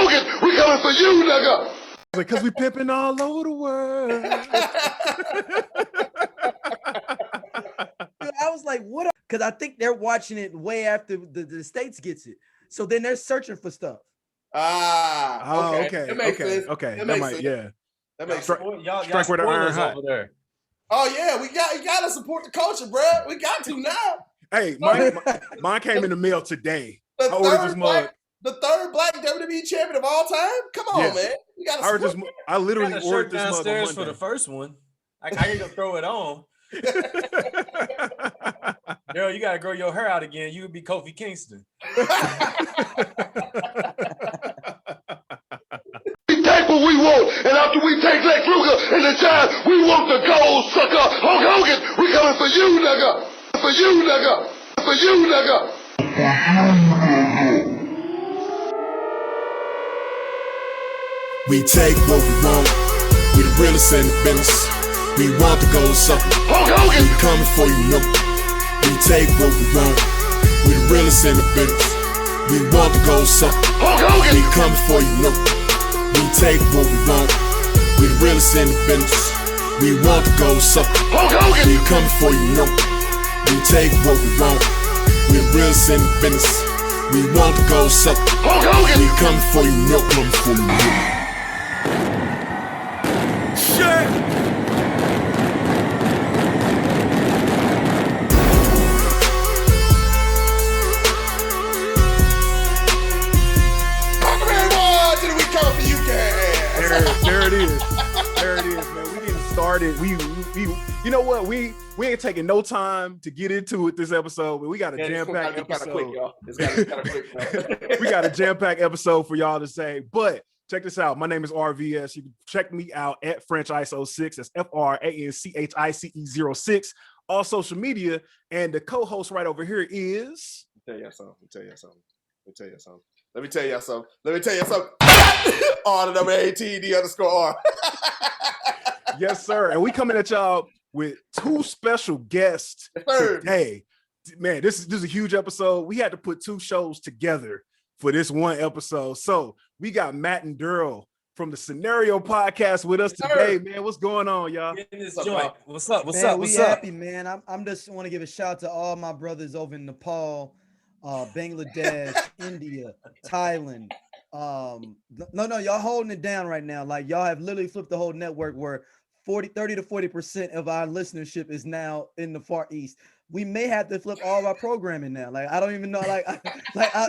Hogan, we coming for you, nigga. Because we pimping all over the world. Dude, I was like, what? Because I think they're watching it way after the States gets it. So then they're searching for stuff. Okay. That makes sense. Okay. That That makes might, sense. yeah. That makes Strike sense. Y'all where the iron spoilers hot. over there. Oh yeah, you gotta support the culture, bro. We got to now. Hey, mine came in the mail today. The I ordered this third mug. black WWE champion of all time. Come on, man. You gotta support this. I literally Got a ordered shirt this mug on downstairs Monday. for the first one. I can go throw it on. Darryl, you gotta grow your hair out again. You would be Kofi Kingston. We take what we want, and after we take Lex Luger and the Giant, we want the gold, sucker. Hulk Hogan, we coming for you, nigga. For you, nigga. For you, nigga. We take what we want. We the realest in the business. We want the gold sucker. Hulk Hogan, We coming for you, no. We take what we want. We the realest in the business. We want the gold sucker. Hulk Hogan, We coming for you, no. We take what we want. We the realest in the business. We want the gold sucker. Hulk Hogan, We coming for you, no. We take what we want. We the realest in the business. We want the gold sucker. Hulk Hogan. We coming for you, no. Coming for you, no. Shit. Welcome everyone to the We Coming For You cast. There it is. There it is, man. We getting started. We you know what? We ain't taking no time to get into it this episode, but we got a jam-packed episode. Quick, y'all. It's kind of quick, y'all. We got a jam-packed episode for y'all to say. But check this out. My name is RVS. You can check me out at French ISO 6. That's FRANCHICE06. All social media. And the co-host right over here is. Let me tell y'all something. R the WATED_R. Yes, sir. And we coming at y'all with two special guests today. Man, this is a huge episode. We had to put two shows together for this one episode. So we got Matt and Darryl from the Scenario Podcast with us today, man. What's going on, y'all? In this joint. What's up? What's Man, up? we What's up? happy, man. I'm just want to give a shout out to all my brothers over in Nepal, Bangladesh, India, Thailand. No, y'all holding it down right now. Like y'all have literally flipped the whole network where 30 to 40% of our listenership is now in the Far East. We may have to flip all of our programming now. Like, I don't even know. I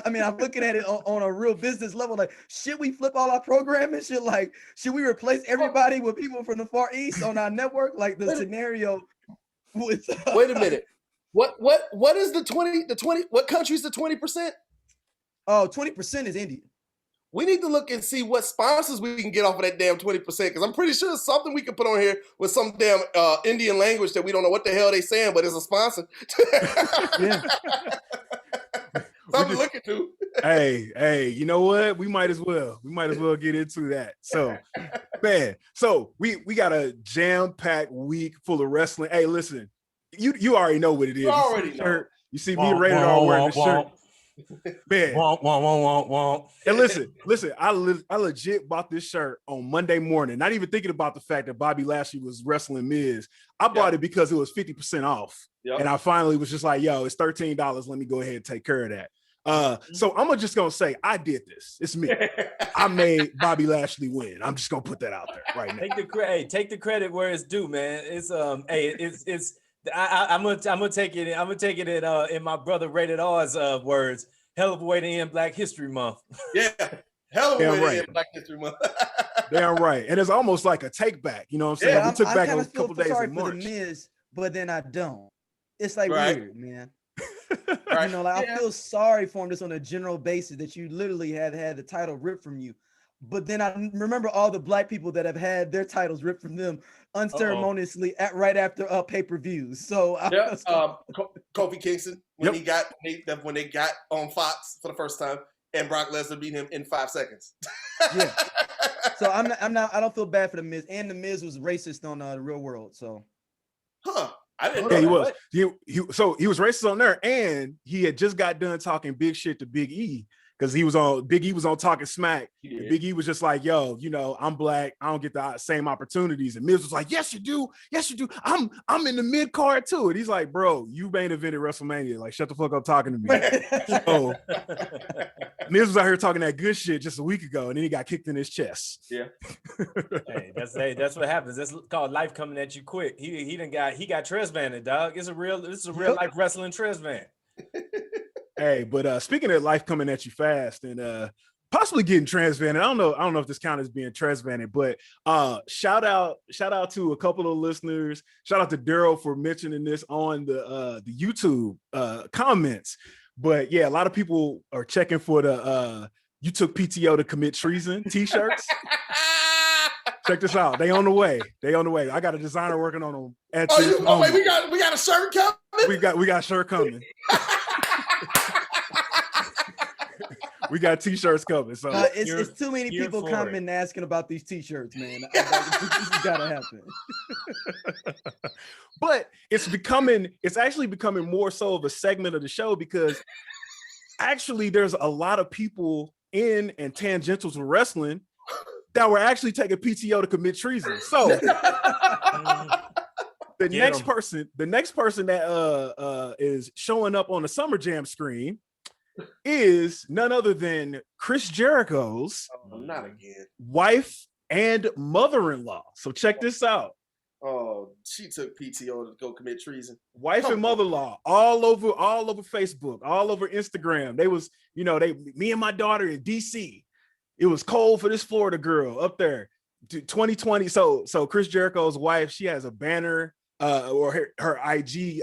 mean, I'm looking at it on a real business level. Like, should we flip all our programming? Should we replace everybody with people from the Far East on our network? Like the scenario with. Wait a minute. What is the 20? What country's the 20%? Oh, 20% is India. We need to look and see what sponsors we can get off of that damn 20%, because I'm pretty sure it's something we can put on here with some damn Indian language that we don't know what the hell they saying, but it's a sponsor. Yeah. Something to look into. Hey, you know what? We might as well get into that. So, man, we got a jam-packed week full of wrestling. Hey, listen, you already know what it is. You already know. You see me Rated R wearing the shirt. Man. And listen, I legit bought this shirt on Monday morning, not even thinking about the fact that Bobby Lashley was wrestling Miz. I bought it because it was 50% off. Yep. And I finally was just like, yo, it's $13. Let me go ahead and take care of that. So I'm just gonna say I did this. It's me. I made Bobby Lashley win. I'm just gonna put that out there right now. Take the credit where it's due, man. It's I'm gonna take it in my brother Rated R's words. Hell of a way to end Black History Month. Yeah, hell of a way to end Black History Month. Damn right, and it's almost like a take back. You know what I'm saying? Yeah, we took back a feel couple days sorry in for March. the Miz, but then I don't. It's like weird, man. Right. You know, like I feel sorry for him just on a general basis that you literally have had the title ripped from you. But then I remember all the Black people that have had their titles ripped from them unceremoniously right after pay-per-views. So Kofi Kingston when they got on Fox for the first time, and Brock Lesnar beat him in 5 seconds. Yeah. So I don't feel bad for the Miz, and the Miz was racist on the Real World. So, I didn't know he that. was. He was racist on there, and he had just got done talking big shit to Big E. because Big E was on Talking Smack. And Big E was just like, yo, I'm black. I don't get the same opportunities. And Miz was like, yes, you do. Yes, you do. I'm in the mid card too. And he's like, bro, you main evented WrestleMania. Like, shut the fuck up talking to me. So Miz was out here talking that good shit just a week ago, and then he got kicked in his chest. Yeah. That's what happens. That's called life coming at you quick. He got Tresvanted, dog. This is a real life wrestling Tresvan. Hey, but speaking of life coming at you fast and possibly getting transvanted, I don't know if this counts as being transvanted, but shout out to a couple of listeners. Shout out to Darryl for mentioning this on the YouTube comments. But yeah, a lot of people are checking for the you took PTO to commit treason t-shirts. Check this out. They on the way. I got a designer working on them. Wait, we got a shirt coming? We got a shirt coming. We got t-shirts coming. So it's too many people coming asking about these t-shirts, man. This has gotta happen. But it's actually becoming more so of a segment of the show, because actually there's a lot of people in and tangential to wrestling that were actually taking PTO to commit treason. So the next person that is showing up on the Summer Jam screen is none other than Chris Jericho's wife and mother-in-law. So check this out. Oh, she took PTO to go commit treason. Wife and mother-in-law all over Facebook, all over Instagram. They was, me and my daughter in DC. It was cold for this Florida girl up there. 2020. So Chris Jericho's wife, she has a banner. Or her IG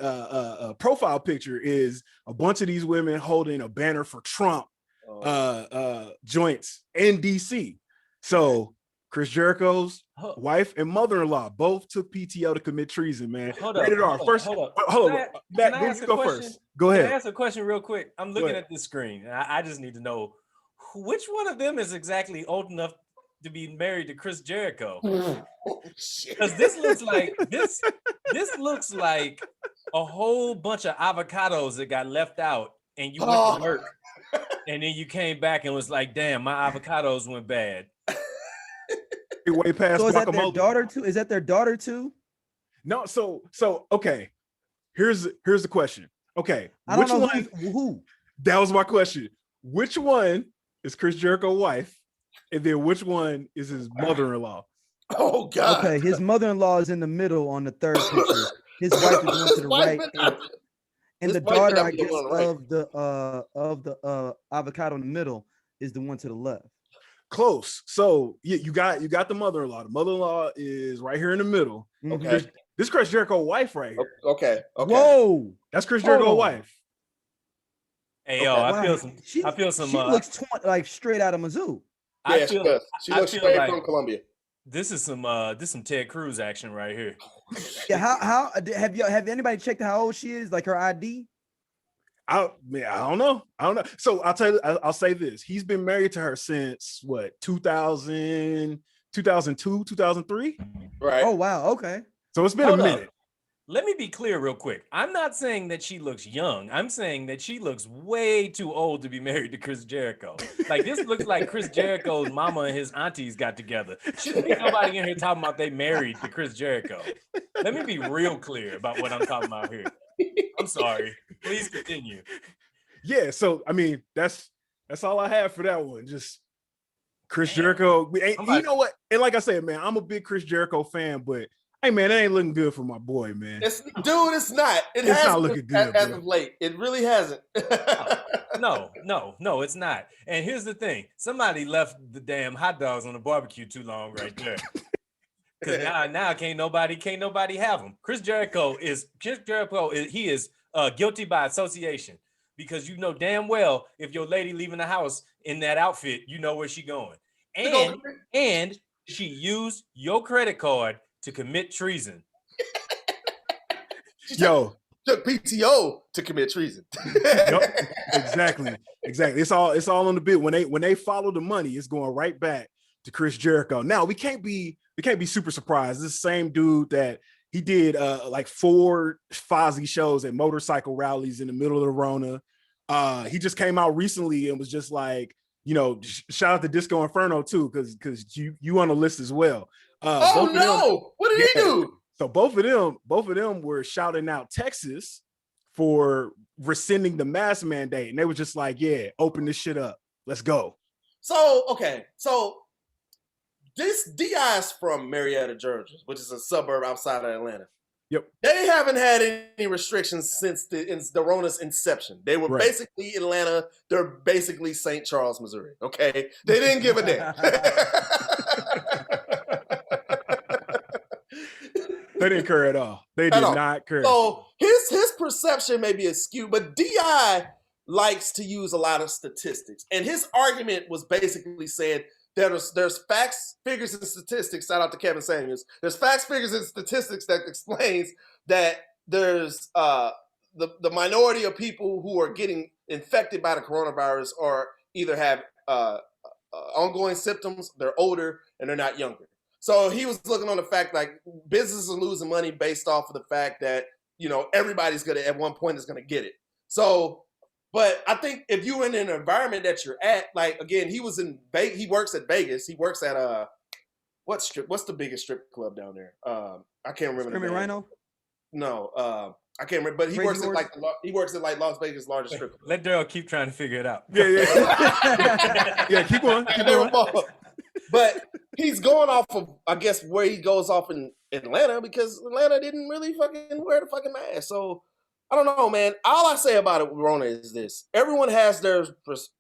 profile picture is a bunch of these women holding a banner for Trump joints in DC. So Chris Jericho's wife and mother-in-law both took PTO to commit treason, man. Rated R. First, hold on. Matt, you go first. Go ahead. Can I ask a question real quick? I'm looking at this screen. I just need to know which one of them is exactly old enough to be married to Chris Jericho. Because this looks like a whole bunch of avocados that got left out, and you went to work, and then you came back and was like, damn, my avocados went bad. Way past so is that their daughter too? Is that their daughter too? No, so okay. Here's the question. Okay, I don't know who. That was my question. Which one is Chris Jericho's wife? And then which one is his mother-in-law? Oh God. Okay, his mother-in-law is in the middle on the third picture. His wife is one to the right, and the daughter, I guess, of the avocado in the middle is the one to the left. Close. So you got the mother-in-law. The mother-in-law is right here in the middle. Okay. This Chris Jericho's wife right here. Okay. Whoa, that's Chris Jericho's wife. Hey yo, I feel some. She looks like straight out of Mizzou. Yeah, she does. She looks straight from Columbia. This is some Ted Cruz action right here. Yeah, how have anybody checked how old she is? Like her ID? I don't know. So I'll say this. He's been married to her since what, 2000, 2002, 2003? Right. Oh wow, okay. So it's been a minute. Let me be clear real quick. I'm not saying that she looks young. I'm saying that she looks way too old to be married to Chris Jericho. Like, this looks like Chris Jericho's mama and his aunties got together. Shouldn't be nobody in here talking about they married to Chris Jericho. Let me be real clear about what I'm talking about here. I'm sorry. Please continue. Yeah, so I mean, that's all I have for that one. Just Chris Jericho. You know what? And like I said, man, I'm a big Chris Jericho fan, but hey, man, it ain't looking good for my boy, man. It's not. It's not looking good as of late. It really hasn't. No, it's not. And here's the thing: somebody left the damn hot dogs on the barbecue too long, right there. Because now can't nobody have them. Chris Jericho is guilty by association, because you know damn well if your lady leaving the house in that outfit, you know where she going, and she used your credit card to commit treason. Yo, took PTO to commit treason. Yep, exactly. It's all on the bit. When they follow the money, it's going right back to Chris Jericho. Now we can't be super surprised. This same dude that he did like 4 Fozzy shows at motorcycle rallies in the middle of the Rona. He just came out recently and was just like, you know, shout out to Disco Inferno too, because you on the list as well. Oh no! What did he do? So both of them were shouting out Texas for rescinding the mask mandate, and they were just like, "Yeah, open this shit up, let's go." So okay, so this DI is from Marietta, Georgia, which is a suburb outside of Atlanta. Yep. They haven't had any restrictions since the Rona's inception. They were basically Atlanta. They're basically St. Charles, Missouri. Okay, they didn't give a damn. They didn't care at all. They did not care. So his perception may be askew, but DI likes to use a lot of statistics, and his argument was basically saying there's facts, figures, and statistics. Shout out to Kevin Samuels. There's facts, figures, and statistics that explains that there's the minority of people who are getting infected by the coronavirus or either have ongoing symptoms, they're older, and they're not younger. So he was looking on the fact like businesses are losing money based off of the fact that, you know, everybody's going to at one point is going to get it. So, but I think if you're in an environment that you're at, like, again, he was in Vegas, he works at Vegas. He works at what's the biggest strip club down there? I can't remember. Screaming Rhino? No, I can't remember, but he works at like Las Vegas' largest strip club. Let Darryl keep trying to figure it out. Yeah. Yeah, keep going. But he's going off of, I guess, where he goes off in Atlanta because Atlanta didn't really fucking wear the fucking mask. So I don't know, man. All I say about it, Rona, is this. Everyone has their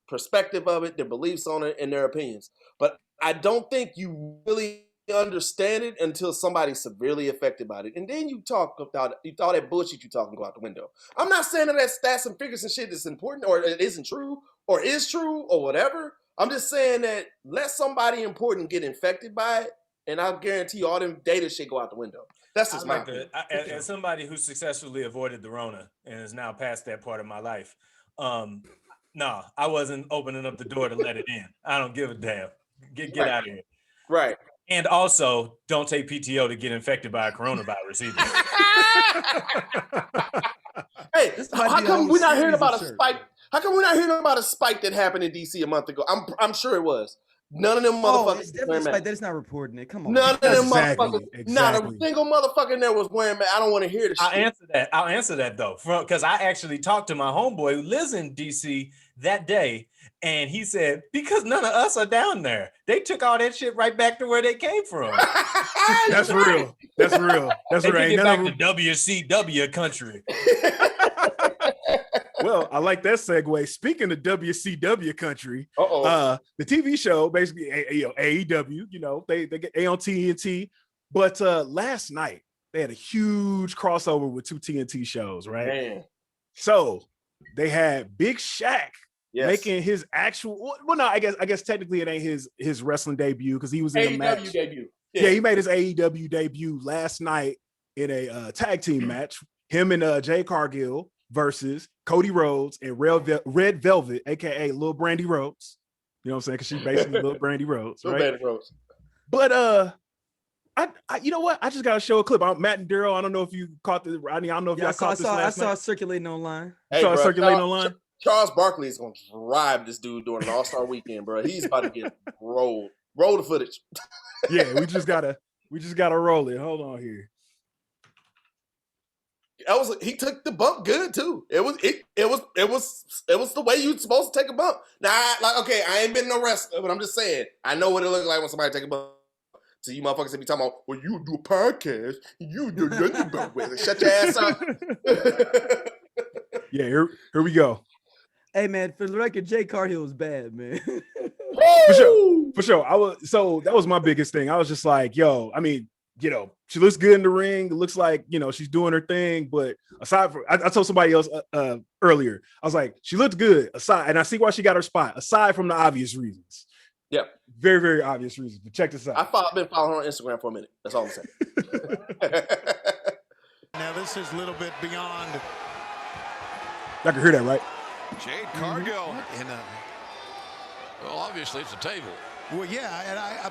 perspective of it, their beliefs on it, and their opinions. But I don't think you really understand it until somebody's severely affected by it. And then you talk about it, all that bullshit you talking go out the window. I'm not saying that stats and figures and shit is important or it isn't true or is true or whatever. I'm just saying that let somebody important get infected by it, and I'll guarantee you all them data shit go out the window. That's just my opinion. As somebody who successfully avoided the Rona and is now past that part of my life, no, I wasn't opening up the door to let it in. I don't give a damn. Get out of here. Right. And also, don't take PTO to get infected by a coronavirus either. Hey, how come we're not hearing about a spike? How come we're not hearing about a spike that happened in DC a month ago? I'm sure it was. None of them motherfuckers. It's definitely a spike. That's not reporting it. Come on. None of them motherfuckers. Not a single motherfucker in there was wearing masks. I don't want to hear this shit. I'll answer that though, because I actually talked to my homeboy who lives in DC that day, and he said because none of us are down there, they took all that shit right back to where they came from. That's real. That's real. That's they right. Get back to WCW country. Well, I like that segue. Speaking of WCW country, the TV show basically, AEW, you know, they on TNT. But last night they had a huge crossover with two TNT shows, right? Man. So they had Big Shaq making his actual. Well, no, I guess technically it ain't his wrestling debut because he was in a match. Debut. Yeah, he made his AEW debut last night in a tag team match. Him and Jade Cargill versus Cody Rhodes and Red Velvet, aka Lil Brandy Rhodes. You know what I'm saying? Because she's basically Lil Brandy Rhodes, right? Brandy Rhodes. But I you know what? I just gotta show a clip. Matt and Darryl. I don't know if you caught this. I don't know if y'all caught this last night. I saw it circulating online. Circulating online. Charles Barkley is gonna drive this dude during an All-Star weekend, bro. He's about to get rolled. Roll the footage. Yeah, we just gotta roll it. Hold on here. He took the bump good too. It was the way you're supposed to take a bump. Now, I ain't been no wrestler, but I'm just saying I know what it looks like when somebody take a bump. So you motherfuckers be talking about, well, you do a podcast, you do nothing but with it. Shut your ass up. Yeah, here we go. Hey man, for the record, Jade Cargill was bad, man. For sure. That was my biggest thing. I was just like, yo, I mean, you know, she looks good in the ring. It looks like, you know, she's doing her thing. But aside from, I told somebody else earlier, I was like, she looked good aside, and I see why she got her spot, aside from the obvious reasons. Yep. Very, very obvious reasons. But check this out. I've been following her on Instagram for a minute. That's all I'm saying. Now this is a little bit beyond. Y'all can hear that, right? Jade Cargill in a. Well, obviously it's a table. Well, yeah,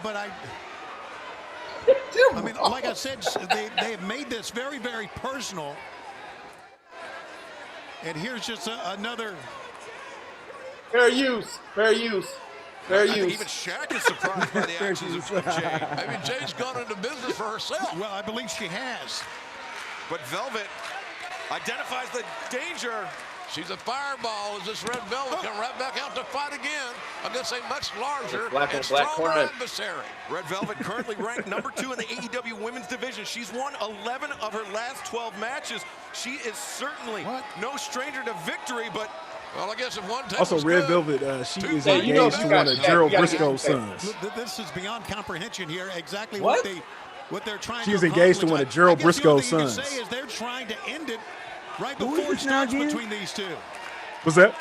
I mean, like I said, they have made this very, very personal. And here's just another Fair use. I think even Shaq is surprised by the actions of Jade. I mean, Jade's gone into business for herself. Well, I believe she has. But Velvet identifies the danger. She's a fireball as this Red Velvet come right back out to fight again against a much larger Black and corner. stronger adversary. Red Velvet currently ranked number 2 in the AEW Women's Division. She's won 11 of her last 12 matches. She is certainly no stranger to victory, but well, I guess if one take Also, was Red good, Velvet, she is Yeah, you know engaged to that. one of You Gerald gotta Briscoe's get sons. look, this is beyond comprehension here. Exactly What? what they're trying She's to engaged to accomplish. one of Gerald I guess the only Briscoe's thing you can sons. say is they're trying to end it right Who is before it this now starts again? between these two. What's that?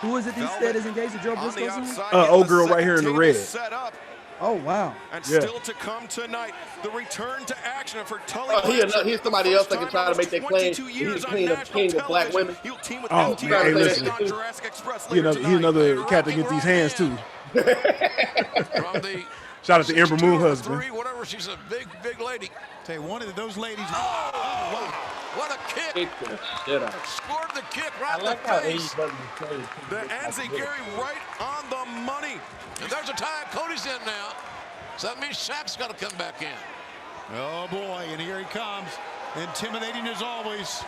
Who is it these said is engaged to Joe On the Briscoe? outside, Old getting girl the right here in the second red. table set up. Oh wow. And Yeah. still to come tonight, the return to action for Tully. Oh, Blanchard. here's somebody The else first that can time try to in make that claim 22 that he's years the on king of national black television. women. He'll team with Oh, LT man, hey, Davis listen. on Jurassic Express He later another tonight. cat to get these hands too. from the Shout out to Ember 62 Moon or the husband. 3, whatever. She's a big lady. Tell you, one of those ladies. Oh, wow. What a kick. Scored the kick right in the face. The Enziguri right on the money. And there's a tie. Cody's in now. So that means Shaq's got to come back in. Oh boy, and here he comes. Intimidating as always.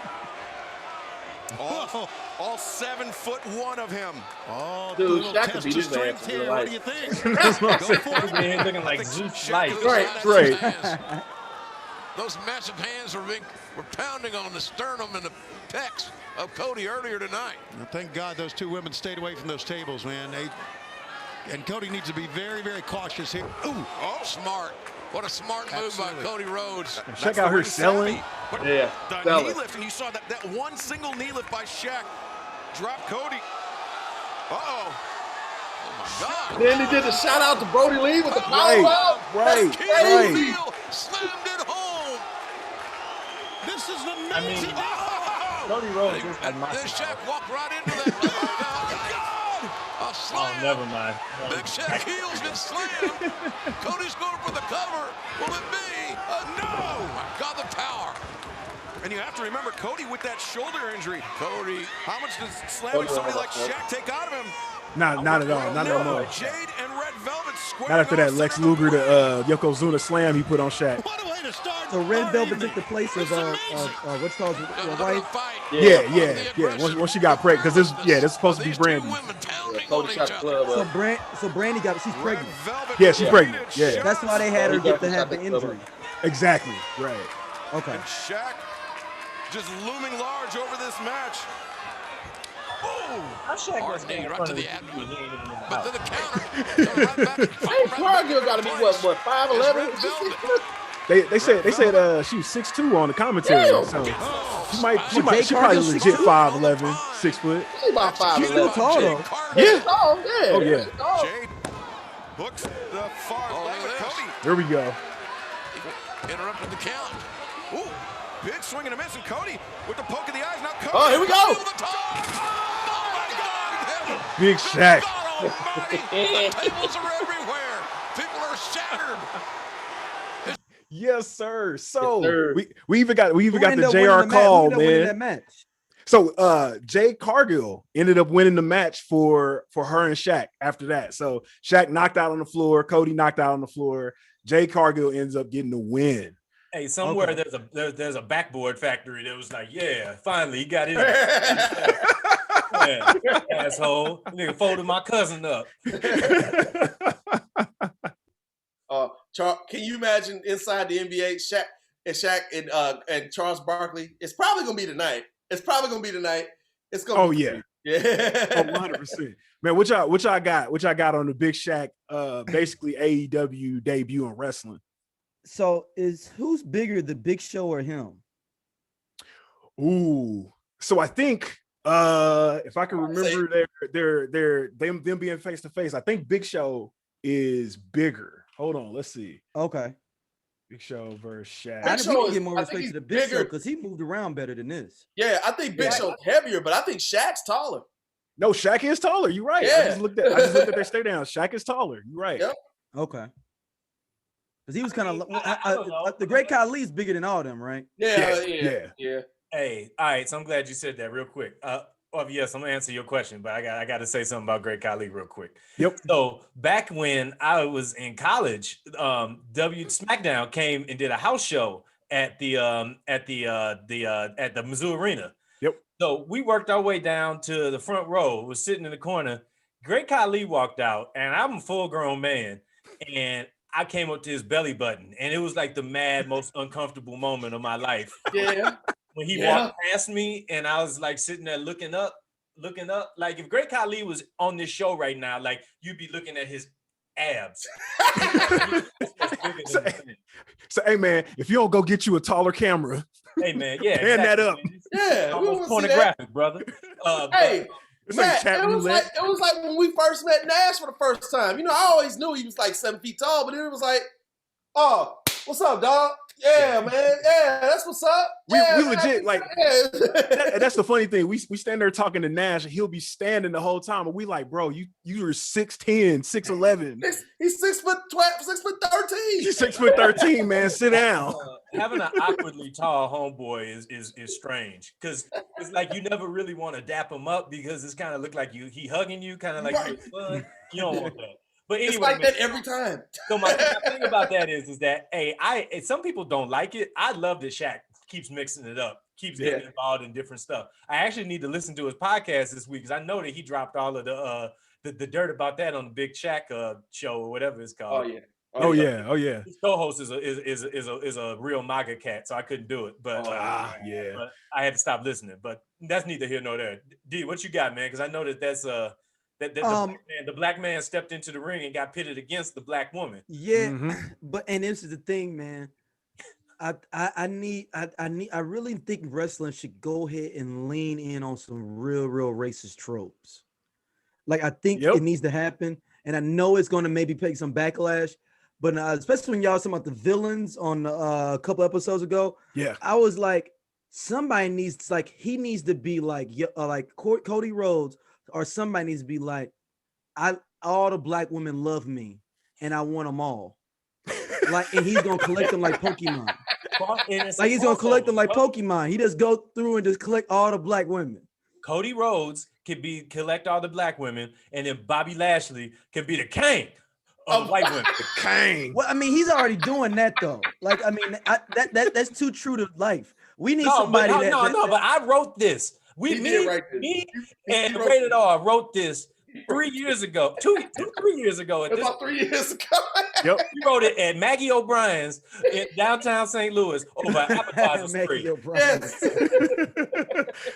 All 7'1" of him. Oh, Dude, little Shaq could test beat of his man strength in here. real What life. do you think? Go for it. Looking like Zeus light. Right. Those massive hands were pounding on the sternum and the pecs of Cody earlier tonight. Well, thank God those two women stayed away from those tables, man. And Cody needs to be very, very cautious here. Ooh, Oh, smart. What a smart move Absolutely. by Cody Rhodes. Check out her selling. Yeah, The sell knee it. lift, and you saw that one single knee lift by Shaq. Drop Cody. Uh-oh. Oh, my God. Then he did the shout out to Brody Lee with the power Right, bomb. right, King right. O'Neal slammed it home. This is an amazing. Cody Rhodes is And my then Shaq walked right into that. A slam. Oh, never mind. Big Shaq heels and slam. Cody's going for the cover. Will it be? No! Oh my God, the power. And you have to remember, Cody with that shoulder injury. Cody. How much does slamming somebody like Shaq take out of him? Not at all. Not no more. Jade and Red Velvet squaring Not after that off Lex center Luger of the to Yokozuna slam he put on Shaq. What a way to start. So Red our Velvet evening. took the place of This is amazing. what's called Look your at the wife. fight. Yeah. Once she got pregnant, because this is supposed to be These two Brandy. women pounding Cody on each shot other. club up. So Brandy she's Red pregnant. Velvet Yeah, she's pregnant. repeated Yeah. shots. That's why they had her get to have the Definitely injury. Exactly. Right. Okay. And Shaq just looming large over this match. Hard knee right to the abdomen. But then the counter. Hey, Cargill got to be what 5'11"? They said she was 6'2" on the commentary. Damn. So she Jade probably Cargill's legit 6'2"? 5'11", 6 foot. She's about She's still 5'11". tall though. Yeah. Oh, yeah. Oh, yeah. Oh. Jade hooks the far Oh, left look of at Cody. There we go. Interrupted the count. Ooh, big swing and a miss, and Cody with the poke of the eyes. Now Cody. Oh, here we go. Over the top. Oh, my God. Big Shaq. God almighty. The tables are everywhere. People are shattered. Yes, sir. So Yes, sir. we even got Who the ended up winning JR the match? call, Who ended up winning man. that match? So Jade Cargill ended up winning the match for her and Shaq after that. So Shaq knocked out on the floor, Cody knocked out on the floor. Jade Cargill ends up getting the win. Hey, somewhere Okay. there's a backboard factory that was like, yeah, finally he got in there. Yeah, asshole. Nigga folded my cousin up. Can you imagine inside the NBA, Shaq and Charles Barkley? It's probably gonna be tonight. It's gonna. Oh be yeah. Yeah. 100%. Man, what y'all got on the Big Shaq basically AEW debut in wrestling? So who's bigger, the Big Show or him? Ooh. So I think if I can remember them being face to face, I think Big Show is bigger. Hold on, let's see. Okay. Big Show versus Shaq. I think we can get more I think respect he's to the Big Show bigger. because he moved around better than this. Yeah, I think Big Show's heavier, but I think Shaq's taller. No, Shaq is taller. You're right. Yeah. I just looked at their stay down. Shaq is taller. You're right. Yep. Okay. Because he was kind of the Great Khali's bigger than all of them, right? Yeah. Yeah. Hey, all right. So I'm glad you said that real quick. Yes, I'm gonna answer your question, but I got to say something about Great Khali real quick. Yep. So back when I was in college, Smackdown came and did a house show at the Mizzou Arena. Yep. So we worked our way down to the front row. Was sitting in the corner. Great Khali walked out, and I'm a full-grown man, and I came up to his belly button, and it was like the most uncomfortable moment of my life. Yeah. When he walked past me, and I was like sitting there looking up. Like if Great Khali was on this show right now, like you'd be looking at his abs. So, hey man, if you don't go get you a taller camera, hey man, yeah, hand that up. Yeah, almost pornographic, brother. Hey. It's Matt, like it was like when we first met Nash for the first time. You know, I always knew he was like 7 feet tall, but it was like, oh, what's up, dog? Yeah, man. Yeah, that's what's up. We Yeah, legit like that's the funny thing. We stand there talking to Nash, and he'll be standing the whole time, and we like, bro, you are 6'10", 6'11". He's 6'12", 6'13". He's 6'13", man. Sit down. Having an awkwardly tall homeboy is strange because it's like you never really want to dap him up because it's kind of look like he hugging you, kind of like you're fun. You don't want that. But anyway, it's like that every time. So my thing about that is that some people don't like it. I love that Shaq keeps mixing it up, keeps getting involved in different stuff. I actually need to listen to his podcast this week because I know that he dropped all of the dirt about that on the Big Shaq show or whatever it's called. Oh yeah. His co-host is a real MAGA cat, so I couldn't do it. But but I had to stop listening. But that's neither here nor there. D, what you got, man? Because I know that's the black man stepped into the ring and got pitted against the black woman. Yeah, but this is the thing, man. I really think wrestling should go ahead and lean in on some real racist tropes. Like I think it needs to happen, and I know it's going to maybe take some backlash. But especially when y'all talking about the villains on a couple episodes ago, I was like, somebody needs to be like Cody Rhodes, or somebody needs to be like, all the black women love me, and I want them all. Like, and he's gonna collect them like Pokemon. Like he's gonna collect them like Pokemon. He just go through and just collect all the black women. Cody Rhodes could collect all the black women, and then Bobby Lashley could be the king of white women. The king. Well, I mean, he's already doing that though. Like, I mean, that's too true to life. We need somebody but I wrote this. Me and Rated R wrote this 3 years ago, 3 years ago. About 3 years ago. Yep. We wrote it at Maggie O'Brien's in downtown St. Louis over appetizer spree. Yes.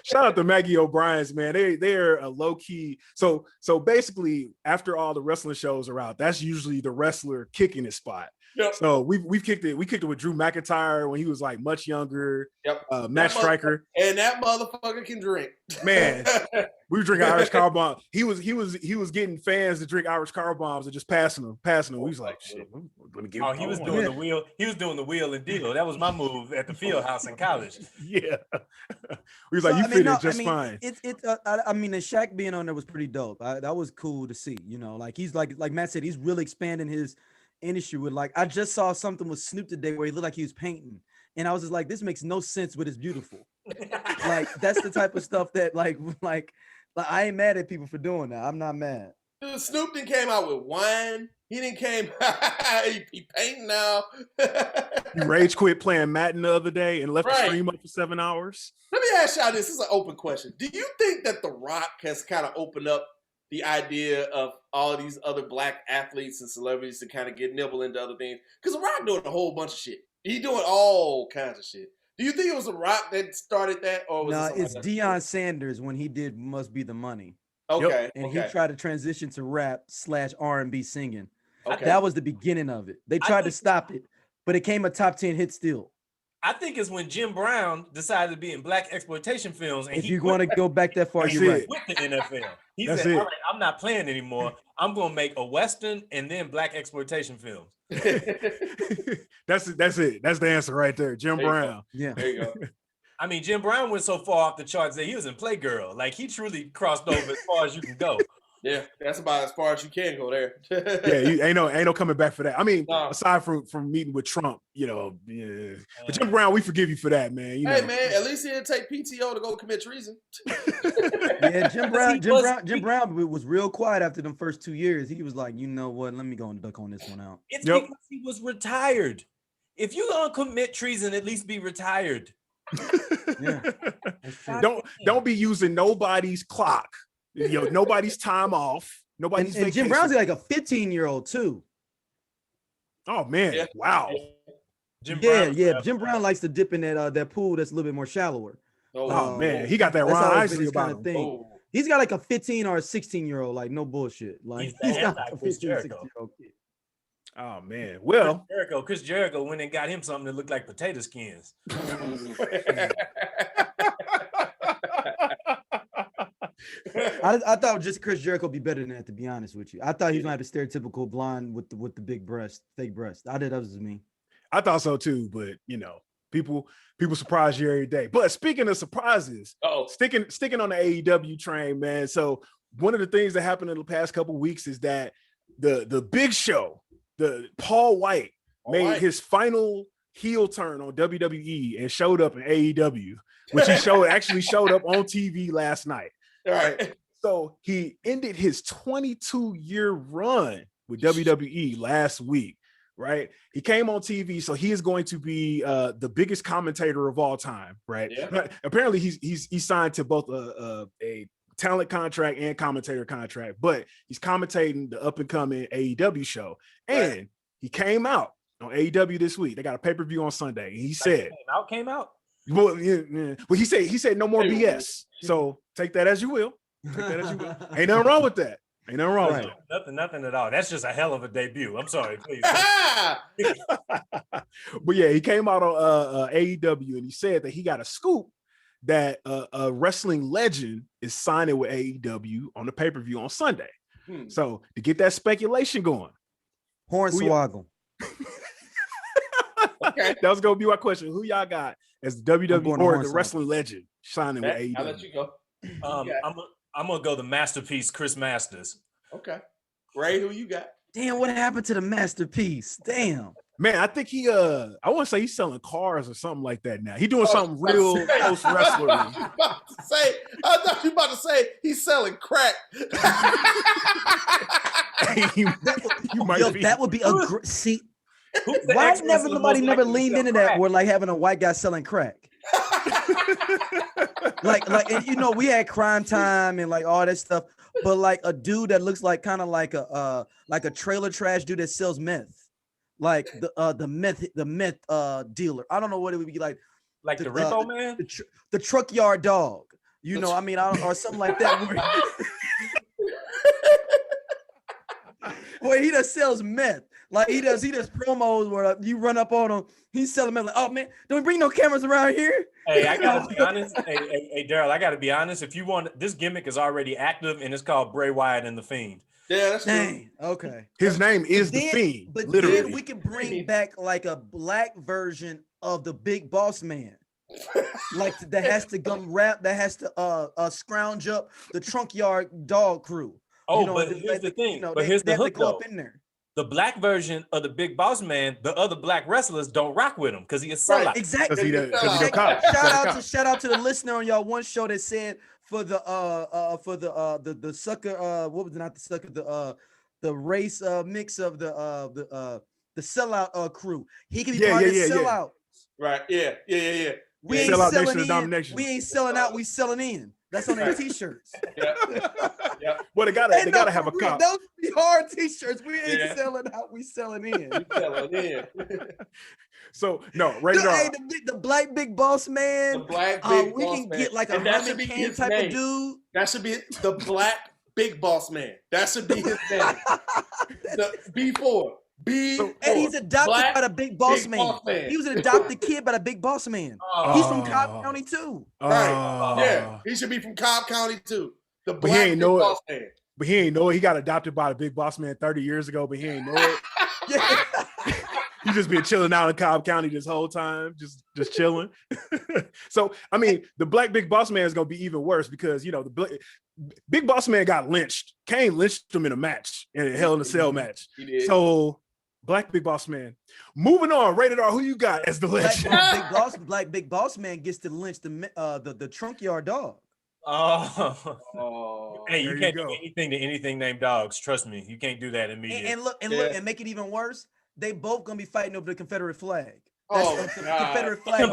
Shout out to Maggie O'Brien's, man. They're a low key. So basically, after all the wrestling shows are out, that's usually the wrestler kicking his spot. Yep. So we kicked it. We kicked it with Drew McIntyre when he was like much younger. Yep. Matt Striker. And that motherfucker can drink. Man, we were drinking Irish car bomb. He was getting fans to drink Irish car bombs and just passing them. We was like, shit, we're gonna give him. He was doing the wheel. He was doing the wheel and deal. That was my move at the field house in college. Yeah. We was like, you fit it just fine. I mean, the Shaq being on there was pretty dope. That was cool to see. You know, like he's like Matt said, he's really expanding his industry with like, I just saw something with Snoop today where he looked like he was painting, and I was just like, this makes no sense, but it's beautiful. Like that's the type of stuff that like I ain't mad at people for doing that. I'm not mad. Dude, Snoop didn't came out with wine. He didn't came. he painting now. You rage quit playing Madden the other day and left the stream up for 7 hours. Let me ask y'all this. This is an open question. Do you think that The Rock has kind of opened up the idea of all these other black athletes and celebrities to kind of get nibble into other things? Because The Rock doing a whole bunch of shit. He doing all kinds of shit. Do you think it was The Rock that started that, or was it's Deion Sanders when he did Must Be the Money. Okay. And he tried to transition to rap / R&B singing. Okay. That was the beginning of it. They tried to stop it, but it came a top 10 hit still. I think it's when Jim Brown decided to be in black exploitation films. And if you want to go back that far, you're right. With the NFL. He said, all right, I'm not playing anymore. I'm going to make a Western and then black exploitation films. That's it. That's the answer right there. Jim Brown. Yeah. There you go. I mean, Jim Brown went so far off the charts that he was in Playgirl. Like, he truly crossed over as far as you can go. Yeah, that's about as far as you can go there. Yeah, you ain't no coming back for that. I mean, No. aside from meeting with Trump, yeah. But Jim Brown, we forgive you for that, man. Hey, man, at least he didn't take PTO to go commit treason. Yeah, Jim Brown was real quiet after them first 2 years. He was like, you know what? Let me go and duck on this one out. It's because he was retired. If you gonna commit treason, at least be retired. Yeah, don't be using nobody's clock. Nobody's time off. Nobody's and Jim Brown's like a 15-year-old too. Oh man! Yeah. Wow. Jim Brown likes to dip in that pool that's a little bit more shallower. Oh man, he got that Ron Isley about him. Thing. He's got like a 15 or a 16-year-old, like no bullshit. Like he's got like a 15, 16-year-old kid. Oh man, well, Chris Jericho went and got him something that looked like potato skins. I thought just Chris Jericho would be better than that, to be honest with you. I thought he was gonna have the stereotypical blonde with the big breast, fake breast. That was me. I thought so too, but people surprise you every day. But speaking of surprises, sticking on the AEW train, man. So one of the things that happened in the past couple of weeks is that the Big Show, Paul Wight made his final heel turn on WWE and showed up in AEW, which he actually showed up on TV last night. All right. So he ended his 22-year run with WWE last week, right? He came on TV, so he is going to be the biggest commentator of all time, right? Yeah. Apparently, he's signed to both a talent contract and commentator contract, but he's commentating the up-and-coming AEW show. And he came out on AEW this week. They got a pay-per-view on Sunday. And he said, came out. Well, well, he said no more BS. So take that as you will. Ain't nothing wrong with that. Ain't nothing wrong with that. Nothing at all. That's just a hell of a debut. I'm sorry, please. But yeah, he came out on AEW and he said that he got a scoop that a wrestling legend is signing with AEW on the pay-per-view on Sunday. So to get that speculation going, Hornswoggle. Okay. That was gonna be my question. Who y'all got as the WWE or the wrestling legend signing with AEW? I'll let you go. I'm gonna go the masterpiece, Chris Masters. Okay. Ray, who you got? Damn, what happened to the masterpiece? Damn. Man, I think he I want to say he's selling cars or something like that now. He's doing something real close wrestling. I thought you about to say he's selling crack. you might be. That would be a great see. Why nobody never leaned into that? We're like having a white guy selling crack. like and we had Crime Time and like all that stuff, but like a dude that looks like kind of like a trailer trash dude that sells meth, like the meth dealer. I don't know what it would be like the repo man, the truck yard dog. Or something like that. Where he just sells meth. Like he does promos where you run up on him. He's selling meth. Like, oh man, don't bring no cameras around here. Hey, I gotta be honest. Hey, Darryl, I gotta be honest. If you want, this gimmick is already active and it's called Bray Wyatt and the Fiend. Yeah, that's true. Okay. His name is the Fiend. But literally. Then we can bring back like a black version of the Big Boss Man. Like that has to gum rap, that has to scrounge up the trunk yard dog crew. Oh, but here's the thing. But here's the hook though. Up in there. The black version of the Big Boss Man, the other black wrestlers don't rock with him because he is sellout. Right, exactly. Shout out to the listener on y'all one show that said for the sucker what was it, not the sucker, the race mix of the sellout crew. He can be part of the sellout. Right. Yeah. We ain't selling in. We ain't selling out. We selling in. That's on their t-shirts. Yeah. Well, they gotta have a cop. Those be hard t-shirts. We ain't selling out. We selling in. So no, rated R. Hey, the black Big Boss Man. The black Big we Boss can Man. get like a Herman Cain type of dude. That should be the black Big Boss Man. That should be his name. The B4. And he's adopted by the Big Boss Man. He was an adopted kid by the Big Boss Man. He's from Cobb County too. Right. Yeah. He should be from Cobb County too. The black Big Boss Man. But he ain't know it. He got adopted by the Big Boss Man 30 years ago, but he ain't know it. You just been chilling out in Cobb County this whole time, just chilling. So, I mean, the Black Big Boss Man is gonna be even worse because the Big Boss Man got lynched. Kane lynched him in a match, in a Hell in a Cell match. So, Black Big Boss Man. Moving on, rated R. Who you got as the legend? Black Big Boss Man gets to lynch the Trunk Yard Dog. Hey, you can't do anything to anything named dogs. Trust me, you can't do that immediately. And look, and make it even worse. They both gonna be fighting over the Confederate flag. Confederate flag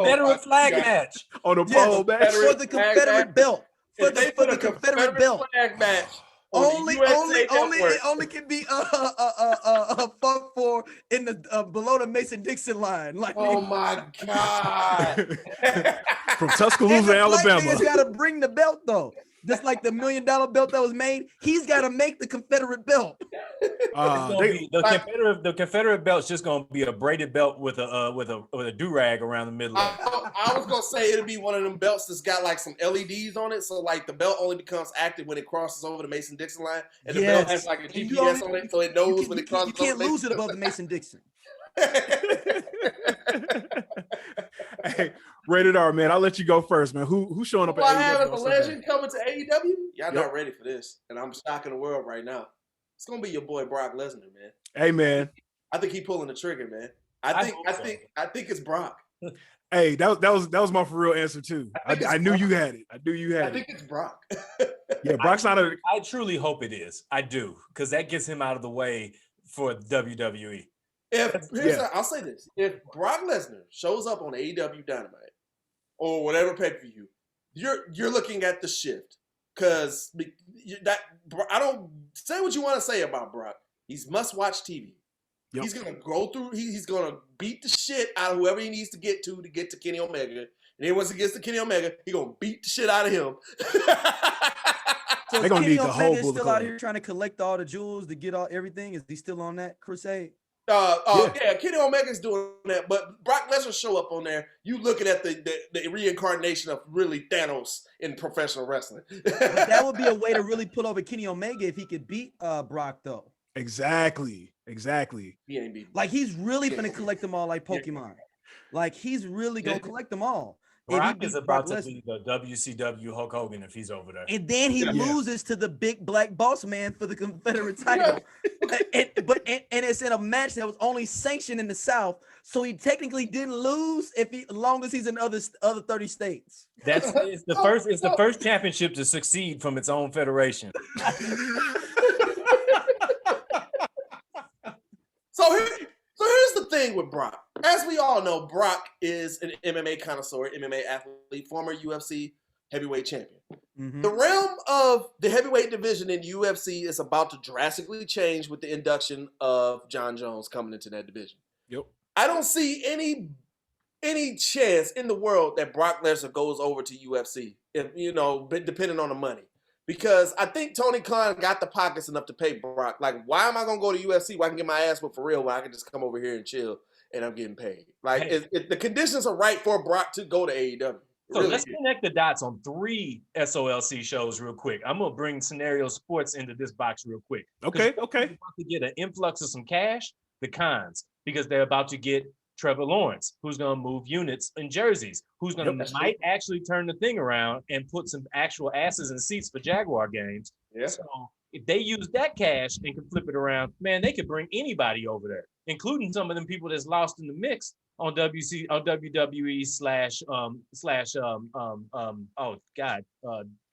match on the pole match for the Confederate belt. For the Confederate belt flag match. Only it only can be fought for in the below the Mason-Dixon line. Like, oh my God. From Tuscaloosa, Alabama. He's got to bring the belt though. Just like the $1 million belt that was made, he's got to make the Confederate belt. The Confederate belt's just gonna be a braided belt with a do-rag around the middle of it. I was gonna say it'll be one of them belts that's got like some LEDs on it, so like the belt only becomes active when it crosses over the Mason-Dixon line, and the belt has like a GPS on it, so it knows when it crosses. You can't lose it above the Mason-Dixon. Hey, rated R, man. I'll let you go first, man. Who's showing up? I have a legend coming to AEW. Y'all not ready for this, and I'm shocking the world right now. It's gonna be your boy Brock Lesnar, man. Hey, man. I think he's pulling the trigger, man. I think it's Brock. Hey, that was my for real answer too. I knew you had it. I think it's Brock. Yeah, Brock's not a. I truly hope it is. I do, because that gets him out of the way for WWE. I'll say this: if Brock Lesnar shows up on AEW Dynamite or whatever pay-per-view, you're looking at the shift, because that I don't say what you want to say about Brock. He's must-watch TV. Yep. He's gonna go through. He's gonna beat the shit out of whoever he needs to get to Kenny Omega. And then once he gets to Kenny Omega, he's gonna beat the shit out of him. So they're gonna need the whole Bullet still out here trying to collect all the jewels to get everything. Is he still on that crusade? Yeah, Kenny Omega's doing that, but Brock Lesnar show up on there. You looking at the reincarnation of really Thanos in professional wrestling. But that would be a way to really put over Kenny Omega if he could beat Brock, though. Exactly. He ain't beat. Like, he's really gonna collect them all like Pokemon. Like, he's really gonna collect them all. Brock is about to be the WCW Hulk Hogan if he's over there. And then he loses to the big black boss man for the Confederate title. and it's in a match that was only sanctioned in the South. So he technically didn't lose as long as he's in other 30 states. It's the first championship to succeed from its own federation. So here's the thing with Brock. As we all know, Brock is an MMA connoisseur, MMA athlete, former UFC heavyweight champion. Mm-hmm. The realm of the heavyweight division in UFC is about to drastically change with the induction of John Jones coming into that division. Yep. I don't see any chance in the world that Brock Lesnar goes over to UFC, depending on the money. Because I think Tony Khan got the pockets enough to pay Brock. Like, why am I going to go to UFC where I can get my ass whipped for real when I can just come over here and chill and I'm getting paid? Like, the conditions are right for Brock to go to AEW. So let's connect the dots on 3 SOLC shows real quick. I'm going to bring Scenario Sports into this box real quick. Okay. About to get an influx of some cash, the cons, because they're about to get Trevor Lawrence, who's going to move units and jerseys, who's going to might actually turn the thing around and put some actual asses in seats for Jaguar games. Yeah. So if they use that cash and can flip it around, man, they could bring anybody over there, including some of them people that's lost in the mix on WWE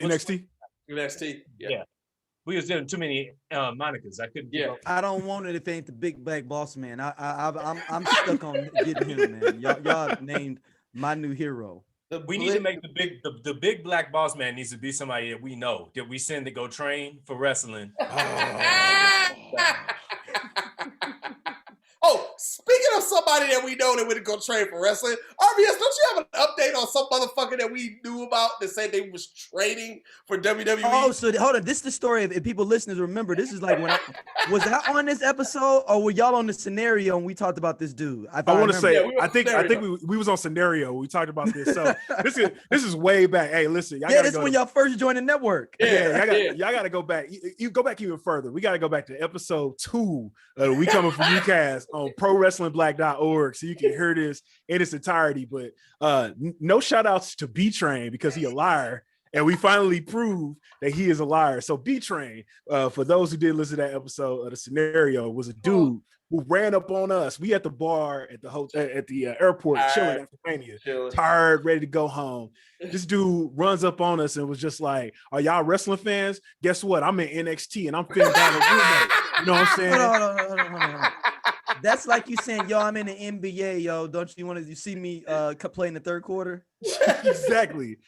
NXT. NXT. Yeah. We was doing too many monikers. I couldn't. Yeah. I don't want it if it ain't the big black boss man. I'm stuck on getting him, man. Y'all named my new hero. We need to make the big black boss man needs to be somebody that we know, that we send to go train for wrestling. Oh, speaking of somebody that we know that would go train for wrestling, RVS, don't you have an update on some motherfucker that we knew about that said they was training for WWE? Oh, so hold on. This is the story. If people listeners remember, this is like when I on this episode, or were y'all on the Scenario and we talked about this dude? I want to say, I think we was on Scenario. We talked about this. So this is way back. Hey, listen, this is when y'all first joined the network. Y'all got to go back. You go back even further. We got to go back to episode 2 of the We Coming For You cast on Pro Wrestling wrestlingblack.org so you can hear this in its entirety. But no shout outs to B-Train because he a liar. And we finally proved that he is a liar. So B-Train, for those who did listen to that episode of the scenario, was a dude who ran up on us. We at the bar at the hotel, at the airport, chilling after Mania, tired, ready to go home. This dude runs up on us and was just like, "Are y'all wrestling fans? Guess what? I'm in NXT and I'm feeling down a roommate." You know what I'm saying? Hold on. That's like you saying, "Yo, I'm in the NBA, yo. Don't you want to see me play in the third quarter?" Exactly.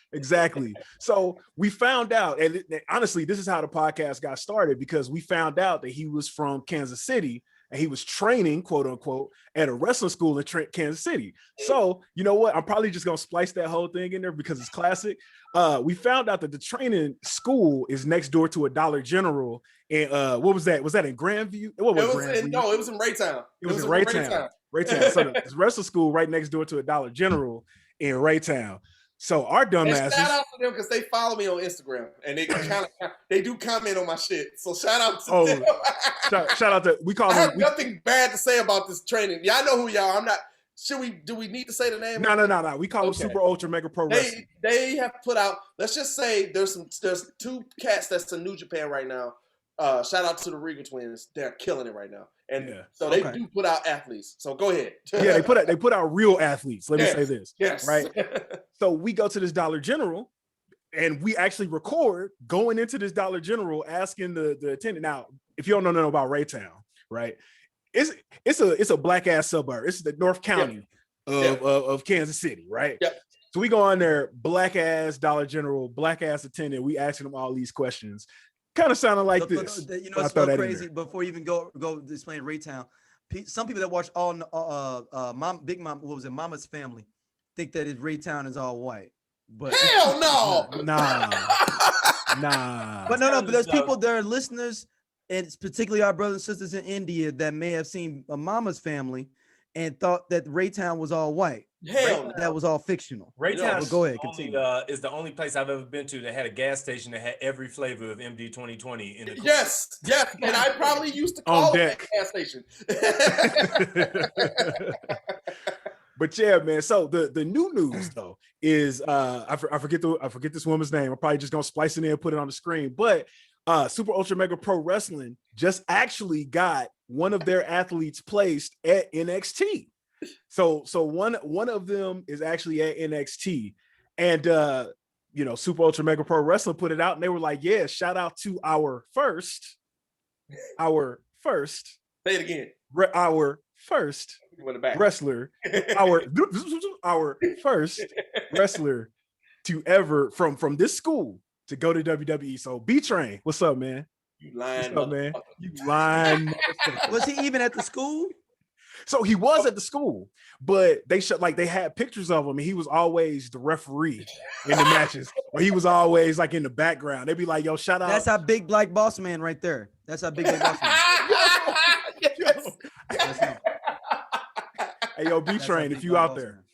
So we found out, and honestly, this is how the podcast got started because we found out that he was from Kansas City and he was training, quote unquote, at a wrestling school in Kansas City. So you know what? I'm probably just gonna splice that whole thing in there because it's classic. We found out that the training school is next door to a Dollar General. And what was that? Was that in Grandview? It was in Raytown. It was in Raytown. So the wrestling school right next door to a Dollar General in Raytown. So our dumbasses. Shout out to them because they follow me on Instagram and they do comment on my shit. So shout out to them. Shout out to I have nothing bad to say about this training. Y'all know who y'all are. I'm not. Do we need to say the name? No. We call them Super Ultra Mega Pro Wrestling. They have put out. Let's just say there's two cats that's in New Japan right now. Shout out to the Regal twins. They're killing it right now. And so they do put out athletes. So go ahead. Yeah, they put out real athletes. Let me say this. Yes. Right. So we go to this Dollar General and we actually record going into this Dollar General asking the attendant. Now, if you don't know nothing about Raytown, right? It's a black ass suburb. It's the North County of Kansas City, right? Yep. So we go on there, black ass Dollar General, black ass attendant. We asking them all these questions. Kind of sounded like this. You know, it's so crazy. Before you even go explain Raytown, some people that watch all Big Mom, what was it, Mama's Family, think that Raytown is all white. But hell no, nah. But but there's people, there are listeners, and it's particularly our brothers and sisters in India that may have seen a Mama's Family and thought that Raytown was all white. Hell no. That was all fictional. Raytown go ahead, continue. Is the only place I've ever been to that had a gas station that had every flavor of MD 2020 in it. Yes, and I probably used to call it that gas station. But yeah, man. So the new news though is I forget this woman's name. I'm probably just gonna splice it in and put it on the screen. But Super Ultra Mega Pro Wrestling just actually got one of their athletes placed at NXT. So one of them is actually at NXT, and Super Ultra Mega Pro Wrestling put it out, and they were like, "Yeah, shout out to our first." Say it again. Our first wrestler, our first wrestler to ever from this school to go to WWE. So B-Train, what's up, man? You lying, what's up, man? You lying. Was he even at the school? So he was at the school, but they had pictures of him, and he was always the referee in the matches, or he was always like in the background. They'd be like, "Yo, shout out." That's our big black boss man right there. That's our big black boss man. Hey, yo, B-Train, if you out there,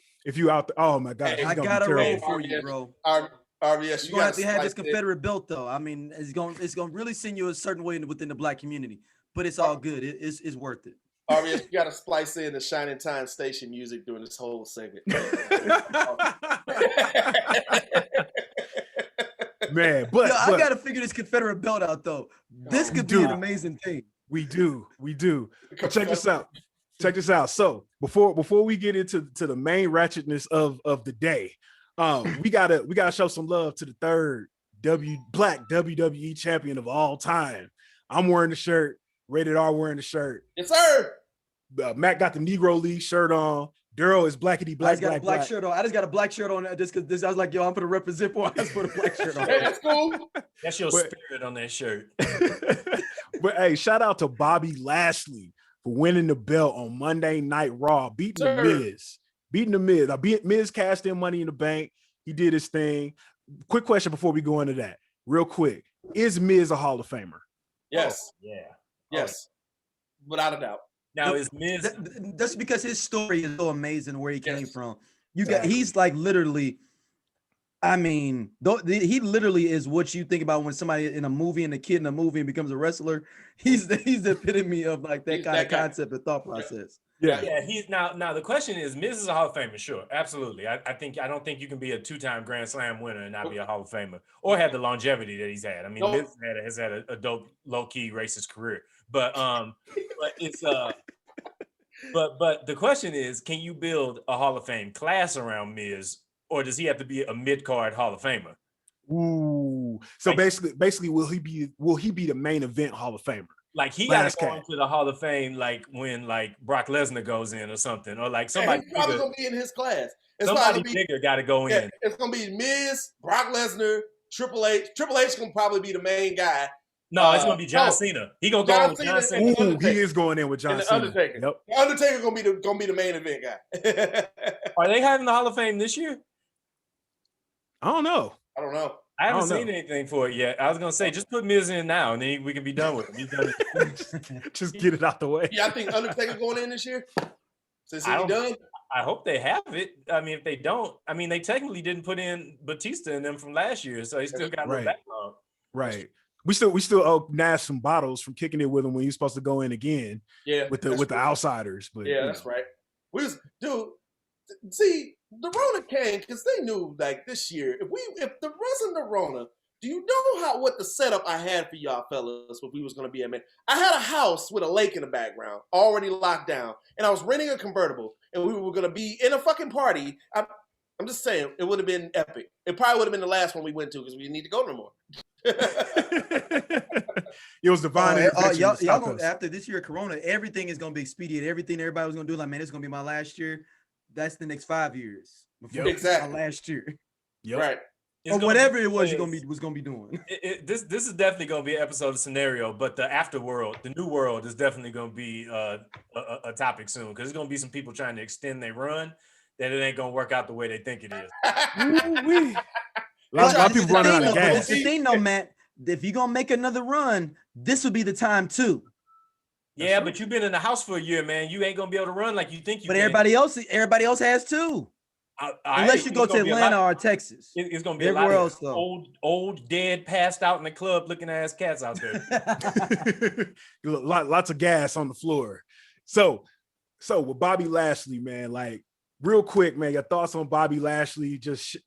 oh my gosh, I got a roll for you, bro. RVS, you have to have this Confederate belt, though. I mean, it's gonna really send you a certain way within the black community, but it's all good. It's worth it. RVS, you got to splice in the Shining Time Station music during this whole segment. Man, but I got to figure this Confederate belt out, though. This could be an amazing thing. We do. Check this out. So before we get into the main ratchetness of the day, we gotta show some love to the third black WWE champion of all time. I'm wearing the shirt. Rated R wearing the shirt. Yes, sir. Matt got the Negro League shirt on. Daryl is blackity black. I just got a black shirt on. I just got a black shirt on just because I was like, yo, I'm gonna represent for. I just put a black shirt on. Hey, that's cool. That's your spirit on that shirt. But hey, shout out to Bobby Lashley for winning the belt on Monday Night Raw, beating the Miz. Miz cashed in Money in the Bank. He did his thing. Quick question before we go into that, real quick: is Miz a Hall of Famer? Yes. Oh, yeah. Yes. Without a doubt. Now is Miz? That's because his story is so amazing where he came from. He's like literally. I mean, he literally is what you think about when somebody in a movie and a kid in a movie and becomes a wrestler. He's the epitome of like that kind of concept and thought process. Yeah, he's now the question is, Miz is a Hall of Famer, sure, absolutely. I don't think you can be a 2-time Grand Slam winner and not be a Hall of Famer or have the longevity that he's had. I mean, Miz has had a dope, low-key racist career. But it's but the question is, can you build a Hall of Fame class around Miz, or does he have to be a mid-card Hall of Famer? Ooh. So basically, will he be the main event Hall of Famer? Like he got to go into the Hall of Fame, like when like Brock Lesnar goes in or something, or like somebody he's probably gonna be in his class. Somebody bigger got to go in. It's gonna be Miz, Brock Lesnar, Triple H. Triple H gonna probably be the main guy. No, it's gonna be John Cena. He gonna go in with John Cena. Ooh, he is going in with John Cena. Undertaker. Yep. The Undertaker gonna be the main event guy. Are they having the Hall of Fame this year? I don't know. I haven't seen anything for it yet. I was gonna say just put Miz in now, and then we can be done with it. He's done it. Just get it out the way. Yeah, I think Undertaker going in this year. Since he's done. I hope they have it. I mean, if they don't, I mean, they technically didn't put in Batista in them from last year, so he still got no backlog. Right. We still owe Nash some bottles from kicking it with him when he's supposed to go in again. Yeah, with the outsiders. But yeah, that's right. See, the Rona came because they knew like this year, if there wasn't the Rona, do you know what the setup I had for y'all fellas if we was gonna be at man? I had a house with a lake in the background, already locked down, and I was renting a convertible, and we were gonna be in a fucking party. I'm just saying, it would have been epic. It probably would have been the last one we went to because we didn't need to go no more. It was divine. Y'all gonna, after this year of Corona, everything is gonna be expedient. Everything everybody was gonna do, like, man, it's gonna be my last year. That's the next 5 years. Exactly. My last year. Yep. Right. Or whatever it was was gonna be doing. This is definitely gonna be an episode of Scenario, but the afterworld, the new world, is definitely gonna be a topic soon because there's gonna be some people trying to extend their run that it ain't gonna work out the way they think it is. A lot of people running out of gas. That's the thing, though, Matt. If you're gonna make another run, this would be the time too. Yeah, but you've been in the house for a year, man. You ain't gonna be able to run like you think you can. But everybody else has too. Unless you go to Atlanta or Texas. It's gonna be a lot of old, dead, passed out in the club looking ass cats out there. Lots of gas on the floor. So with Bobby Lashley, man, like real quick, man, your thoughts on Bobby Lashley? Just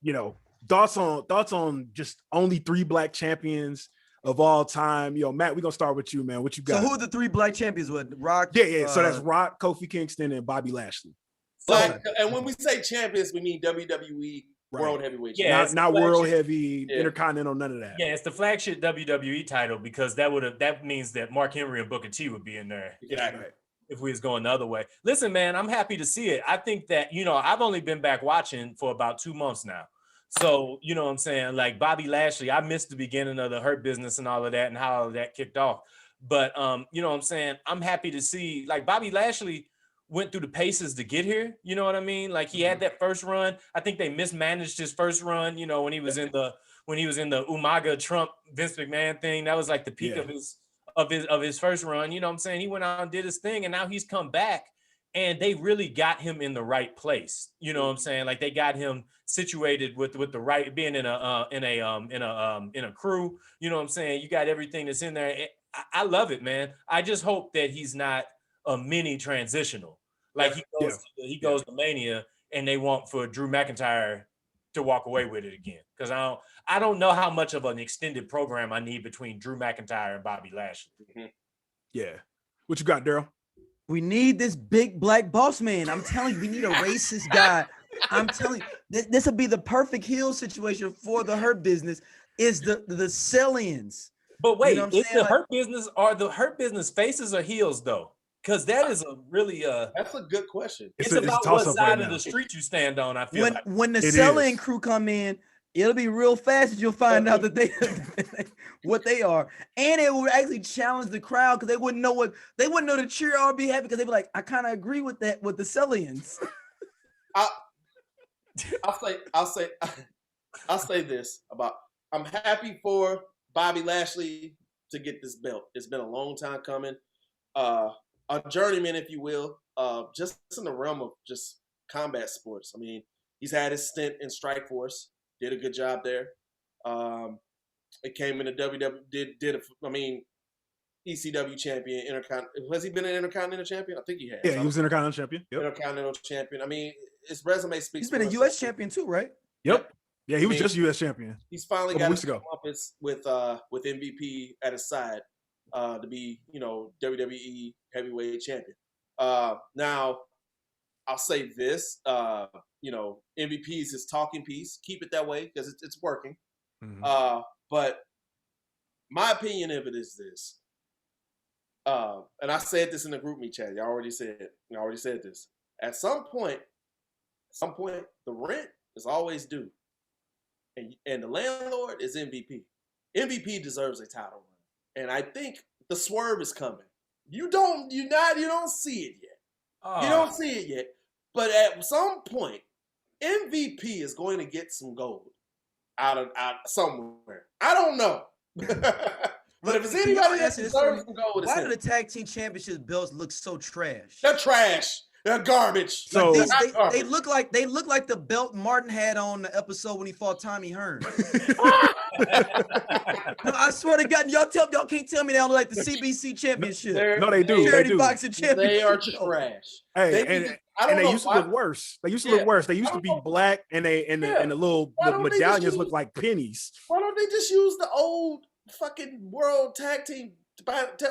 thoughts on just only 3 black champions of all time. Matt, we're gonna start with you, man. What you got? So who are the 3 black champions with? Rock? Yeah. So that's Rock, Kofi Kingston, and Bobby Lashley. And when we say champions, we mean WWE World Heavyweight. Yeah, not World Heavy, Intercontinental, none of that. Yeah, it's the flagship WWE title because that means that Mark Henry and Booker T would be in there. Exactly. If we was going the other way. Listen, man, I'm happy to see it. I think that, I've only been back watching for about 2 months now. So, you know what I'm saying? Like Bobby Lashley, I missed the beginning of the Hurt Business and all of that and how all of that kicked off. But, you know what I'm saying? I'm happy to see, like, Bobby Lashley went through the paces to get here. You know what I mean? Like he had that first run. I think they mismanaged his first run, when he was in the Umaga Trump Vince McMahon thing. That was like the peak of his first run. You know what I'm saying? He went out and did his thing and now he's come back and they really got him in the right place. You know what I'm saying? Like they got him situated with the right, being in a crew. You know what I'm saying? You got everything that's in there. I love it, man. I just hope that he's not a mini transitional. Like he goes to Mania and they want for Drew McIntyre to walk away with it again. Because I don't know how much of an extended program I need between Drew McIntyre and Bobby Lashley. Mm-hmm. Yeah. What you got, Darryl? We need this big black boss man. I'm telling you, we need a racist guy. I'm telling you, this would be the perfect heel situation for the Hurt Business. Is the sell-ins. But wait, is the Hurt Business, are the Hurt Business faces or heels though? Because that is a really that's a good question. It's about what side of the street you stand on. I feel when the sell-in crew come in, it'll be real fast that you'll find out that they what they are, and it will actually challenge the crowd because they wouldn't know to cheer or be happy because they'd be like, I kind of agree with that with the sell-ins. I'll say this about I'm happy for Bobby Lashley to get this belt. It's been a long time coming. A journeyman, if you will, just in the realm of just combat sports. I mean, he's had his stint in Strikeforce, did a good job there. It came into WWE, ECW champion, has he been an Intercontinental champion? I think he has. Yeah, he was Intercontinental champion. Yep. Intercontinental champion. I mean, his resume speaks. He's been a U.S. champion too, right? Yep. Yeah, he was just U.S. champion. He's finally got his ago with MVP at his side to be, WWE heavyweight champion. Now, I'll say this, MVP is his talking piece. Keep it that way because it's working. Mm-hmm. But my opinion of it is this, and I said this in the group me chat. I already said this. At some point, the rent is always due, and the landlord is MVP. MVP deserves a title run, and I think the swerve is coming. You don't see it yet. You don't see it yet, but at some point, MVP is going to get some gold out somewhere. I don't know. But if it's anybody that deserves some gold, why do the tag team championship belts look so trash? They're trash. They're garbage. So they look like the belt Martin had on the episode when he fought Tommy Hearn. No, I swear to God, y'all can't tell me they don't look like the CBC championship. No, they do. Charity boxing championship. They are trash. Hey, they used to look worse. They used to look worse. They used to be black, and the little medallions look like pennies. Why don't they just use the old fucking world tag team belts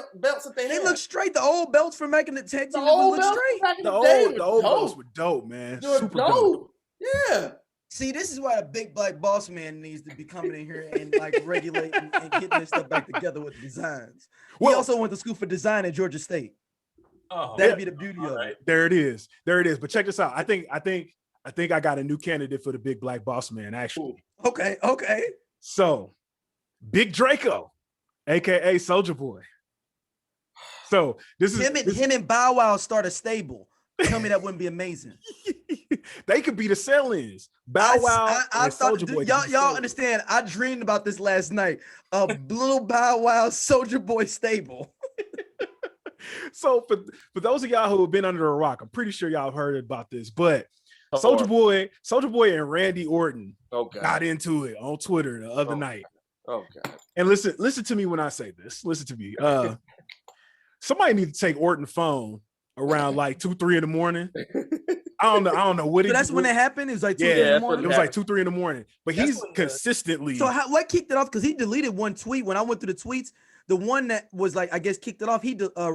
that they had? They look straight. The old belts from making the tag team look straight. The old belts were dope, man. Super dope. Yeah. See, this is why a big black boss man needs to be coming in here and like regulating and getting this stuff back together with designs. He also went to school for design at Georgia State. Oh, that'd be the beauty of it. There it is. But check this out. I think I got a new candidate for the big black boss man, actually. Okay. So, Big Draco, aka Soulja Boy. So this is him and Bow Wow start a stable. Tell me that wouldn't be amazing. They could be the sell-ins. Bow Wow and Soulja Boy. Y'all understand? I dreamed about this last night. A little Bow Wow Soulja Boy stable. So for those of y'all who have been under a rock, I'm pretty sure y'all have heard about this, but Soulja Boy and Randy Orton got into it on Twitter the other night. Oh God. And listen to me when I say this. Listen to me. Somebody need to take Orton's phone around like 2-3 in the morning. I don't know what it. So that's when it happened. It was like 2 in the morning. It was like 2-3 in the morning. But he's consistently. So what kicked it off? Because he deleted one tweet when I went through the tweets. The one that was like, I guess, kicked it off.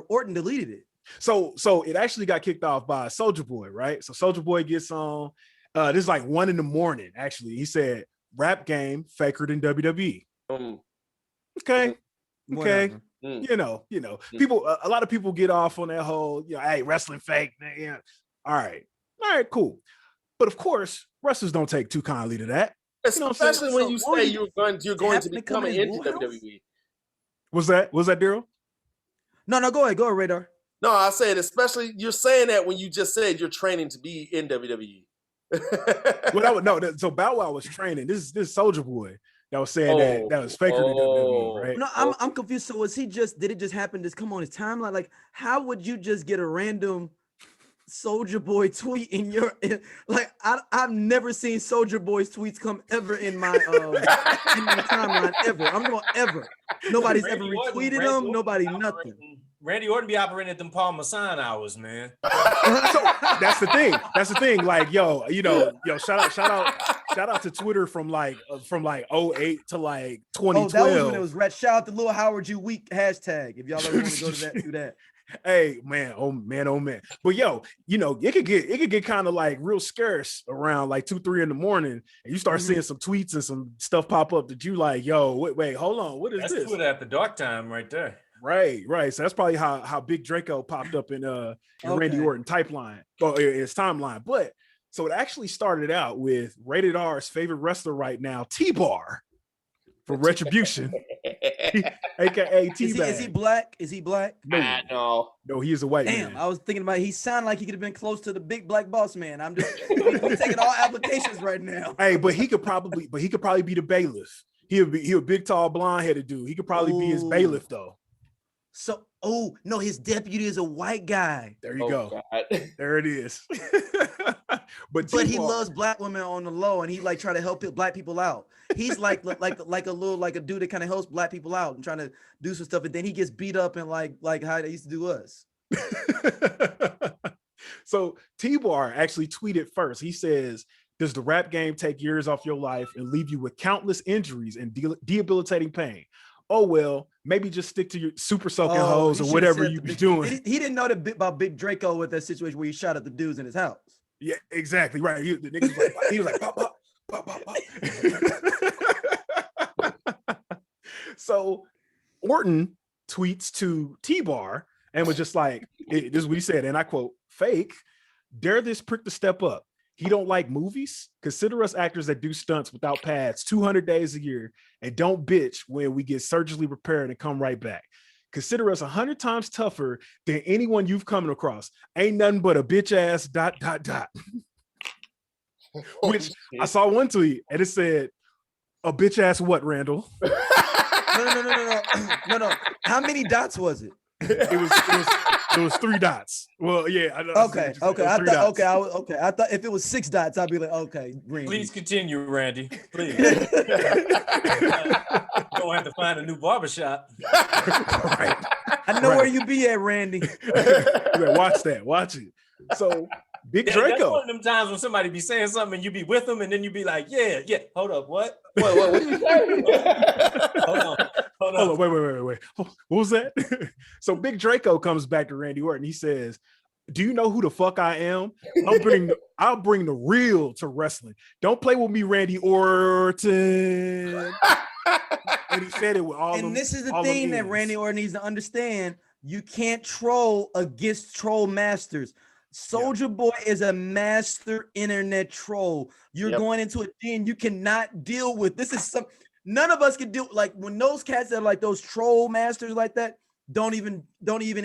Orton deleted it. So it actually got kicked off by Soulja Boy, right? So Soulja Boy gets on. This is like 1 in the morning. Actually, he said, "Rap game faker than WWE." Okay. People. A lot of people get off on that whole, hey, wrestling fake. Yeah. All right, cool. But of course, wrestlers don't take too kindly to that. Especially when you say you're going to be coming into WWE. Was that Darryl? No, go ahead, Radar. No, I said especially you're saying that when you just said you're training to be in WWE. So Bow Wow was training. This is Soulja Boy that was saying that was faker than WWE, right? No, I'm confused. So did it just happen? Just come on his timeline? Like, how would you just get a random Soulja Boy tweet in your I've never seen Soulja Boy's tweets come ever in my timeline ever. I'm going ever. Nobody's ever retweeted them. Nobody nothing. Randy Orton be operating at them Paul Masson hours, man. So that's the thing. Like, shout out to Twitter from like 08 to like 2012. Oh, that was when it was red. Shout out to Lil Howard You Weak hashtag. If y'all ever want to go to that, do that. Hey, man, oh man. But it could get kind of like real scarce around like 2-3 in the morning, and you start seeing some tweets and some stuff pop up that you like, wait, hold on, what is this? That's Twitter at the dark time right there. Right. So that's probably how Big Draco popped up in Randy Orton timeline or his timeline. But so it actually started out with Rated R's favorite wrestler right now, T-Bar from Retribution, aka T-Bag. Is he black? No, he is a white man. I was thinking about he sounded like he could have been close to the big black boss man. I'm taking all applications right now. Hey, but he could probably be the bailiff. He a big, tall, blonde-headed dude. He could probably be his bailiff though. So, no, his deputy is a white guy. There you go. God. There it is. But he loves black women on the low, and he like try to help black people out. He's like a dude that kind of helps black people out and trying to do some stuff, and then he gets beat up and like how they used to do us. So T-Bar actually tweeted first. He says, "Does the rap game take years off your life and leave you with countless injuries and debilitating pain? Oh well, maybe just stick to your super soaking hoes or whatever you be doing." He didn't know about Big Draco with that situation where he shot at the dudes in his house. Yeah, exactly right. The nigga was like, he was like, pop, pop, pop, pop, pop. So Orton tweets to T-Bar and was just like, this is what he said, and I quote, "Fake, dare this prick to step up. He don't like movies. Consider us actors that do stunts without pads 200 days a year and don't bitch when we get surgically repaired and come right back. Consider us 100 times tougher than anyone you've come across. Ain't nothing but a bitch ass ... Which I saw one tweet and it said, "A bitch ass what, Randall?" No. How many dots was it? It was 3 dots. Well, yeah. I know. Okay. I thought if it was 6 dots, I'd be like, okay, Randy. Please continue, Randy. Please. Don't have to find a new barbershop. Right. I know where you be at, Randy. Watch that. Watch it. So Big Draco. That's one of them times when somebody be saying something and you be with them and then you be like, yeah. Hold up, what? What did you say? Hold on. Wait. What was that? So Big Draco comes back to Randy Orton. He says, "Do you know who the fuck I am? I'll bring the real to wrestling. Don't play with me, Randy Orton." And he said it with all. And this is the thing that Randy Orton needs to understand: you can't troll against troll masters. Soulja Boy is a master internet troll. You're going into a thing you cannot deal with. This is none of us can do. Like when those cats that are like those troll masters like that don't even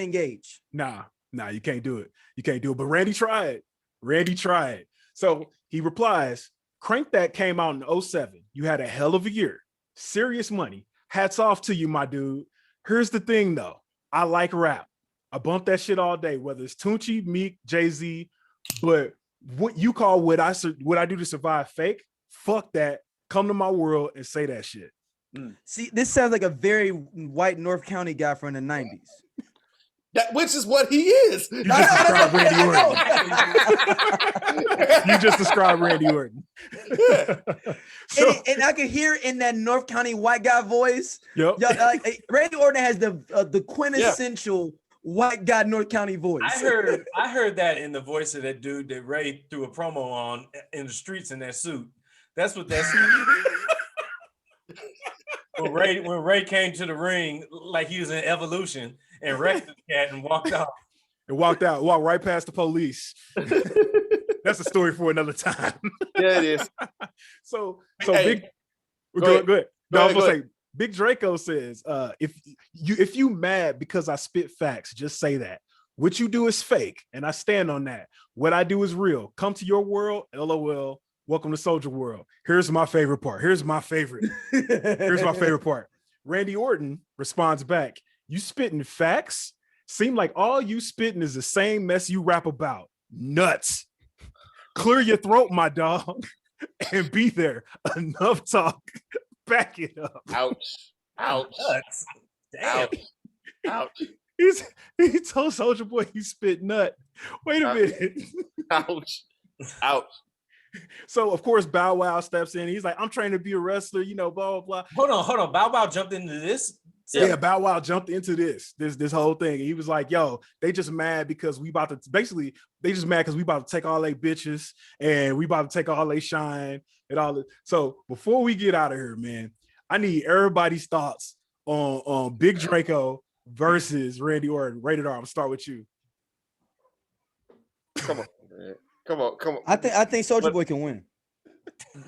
engage. Nah, you can't do it. You can't do it. But Randy tried. So he replies, "Crank That came out in 2007. You had a hell of a year. Serious money. Hats off to you, my dude. Here's the thing though. I like rap. I bump that shit all day, whether it's Tunchi, Meek, Jay-Z, but what you call what I do to survive fake, fuck that. Come to my world and say that shit." See, this sounds like a very white North County guy from the 90s. Which is what he is. You just described Randy Orton. You just described Randy Orton. And I can hear in that North County white guy voice. Yep. Randy Orton has the quintessential white guy North County voice. I heard that in the voice of that dude that Ray threw a promo on in the streets in that suit. That's what that suit. When Ray came to the ring like he was in Evolution and wrecked the cat and walked out. Walked right past the police. That's a story for another time. Yeah, it is. So hey, go ahead. No, I was gonna say Big Draco says, if you mad because I spit facts, just say that. What you do is fake, and I stand on that. What I do is real. Come to your world, LOL. Welcome to Soulja World. Here's my favorite part. Here's my favorite part. Randy Orton responds back, "You spitting facts? Seem like all you spitting is the same mess you rap about. Nuts. Clear your throat, my dog, and be there. Enough talk. Back it up." Ouch. Nuts. Damn. Ouch. He told Soulja Boy he spit nut. Wait a minute. Ouch. So of course Bow Wow steps in. He's like, "I'm trying to be a wrestler, blah blah blah." Hold on. Bow Wow jumped into this. Yeah, Bow Wow jumped into this whole thing. He was like, "Yo, they just mad because we about to take all they bitches and we about to take all they shine and all that." So before we get out of here, man, I need everybody's thoughts on Big Draco versus Randy Orton. Rated R. I'm gonna start with you. Come on, man. Come on. I think Soulja Boy can win.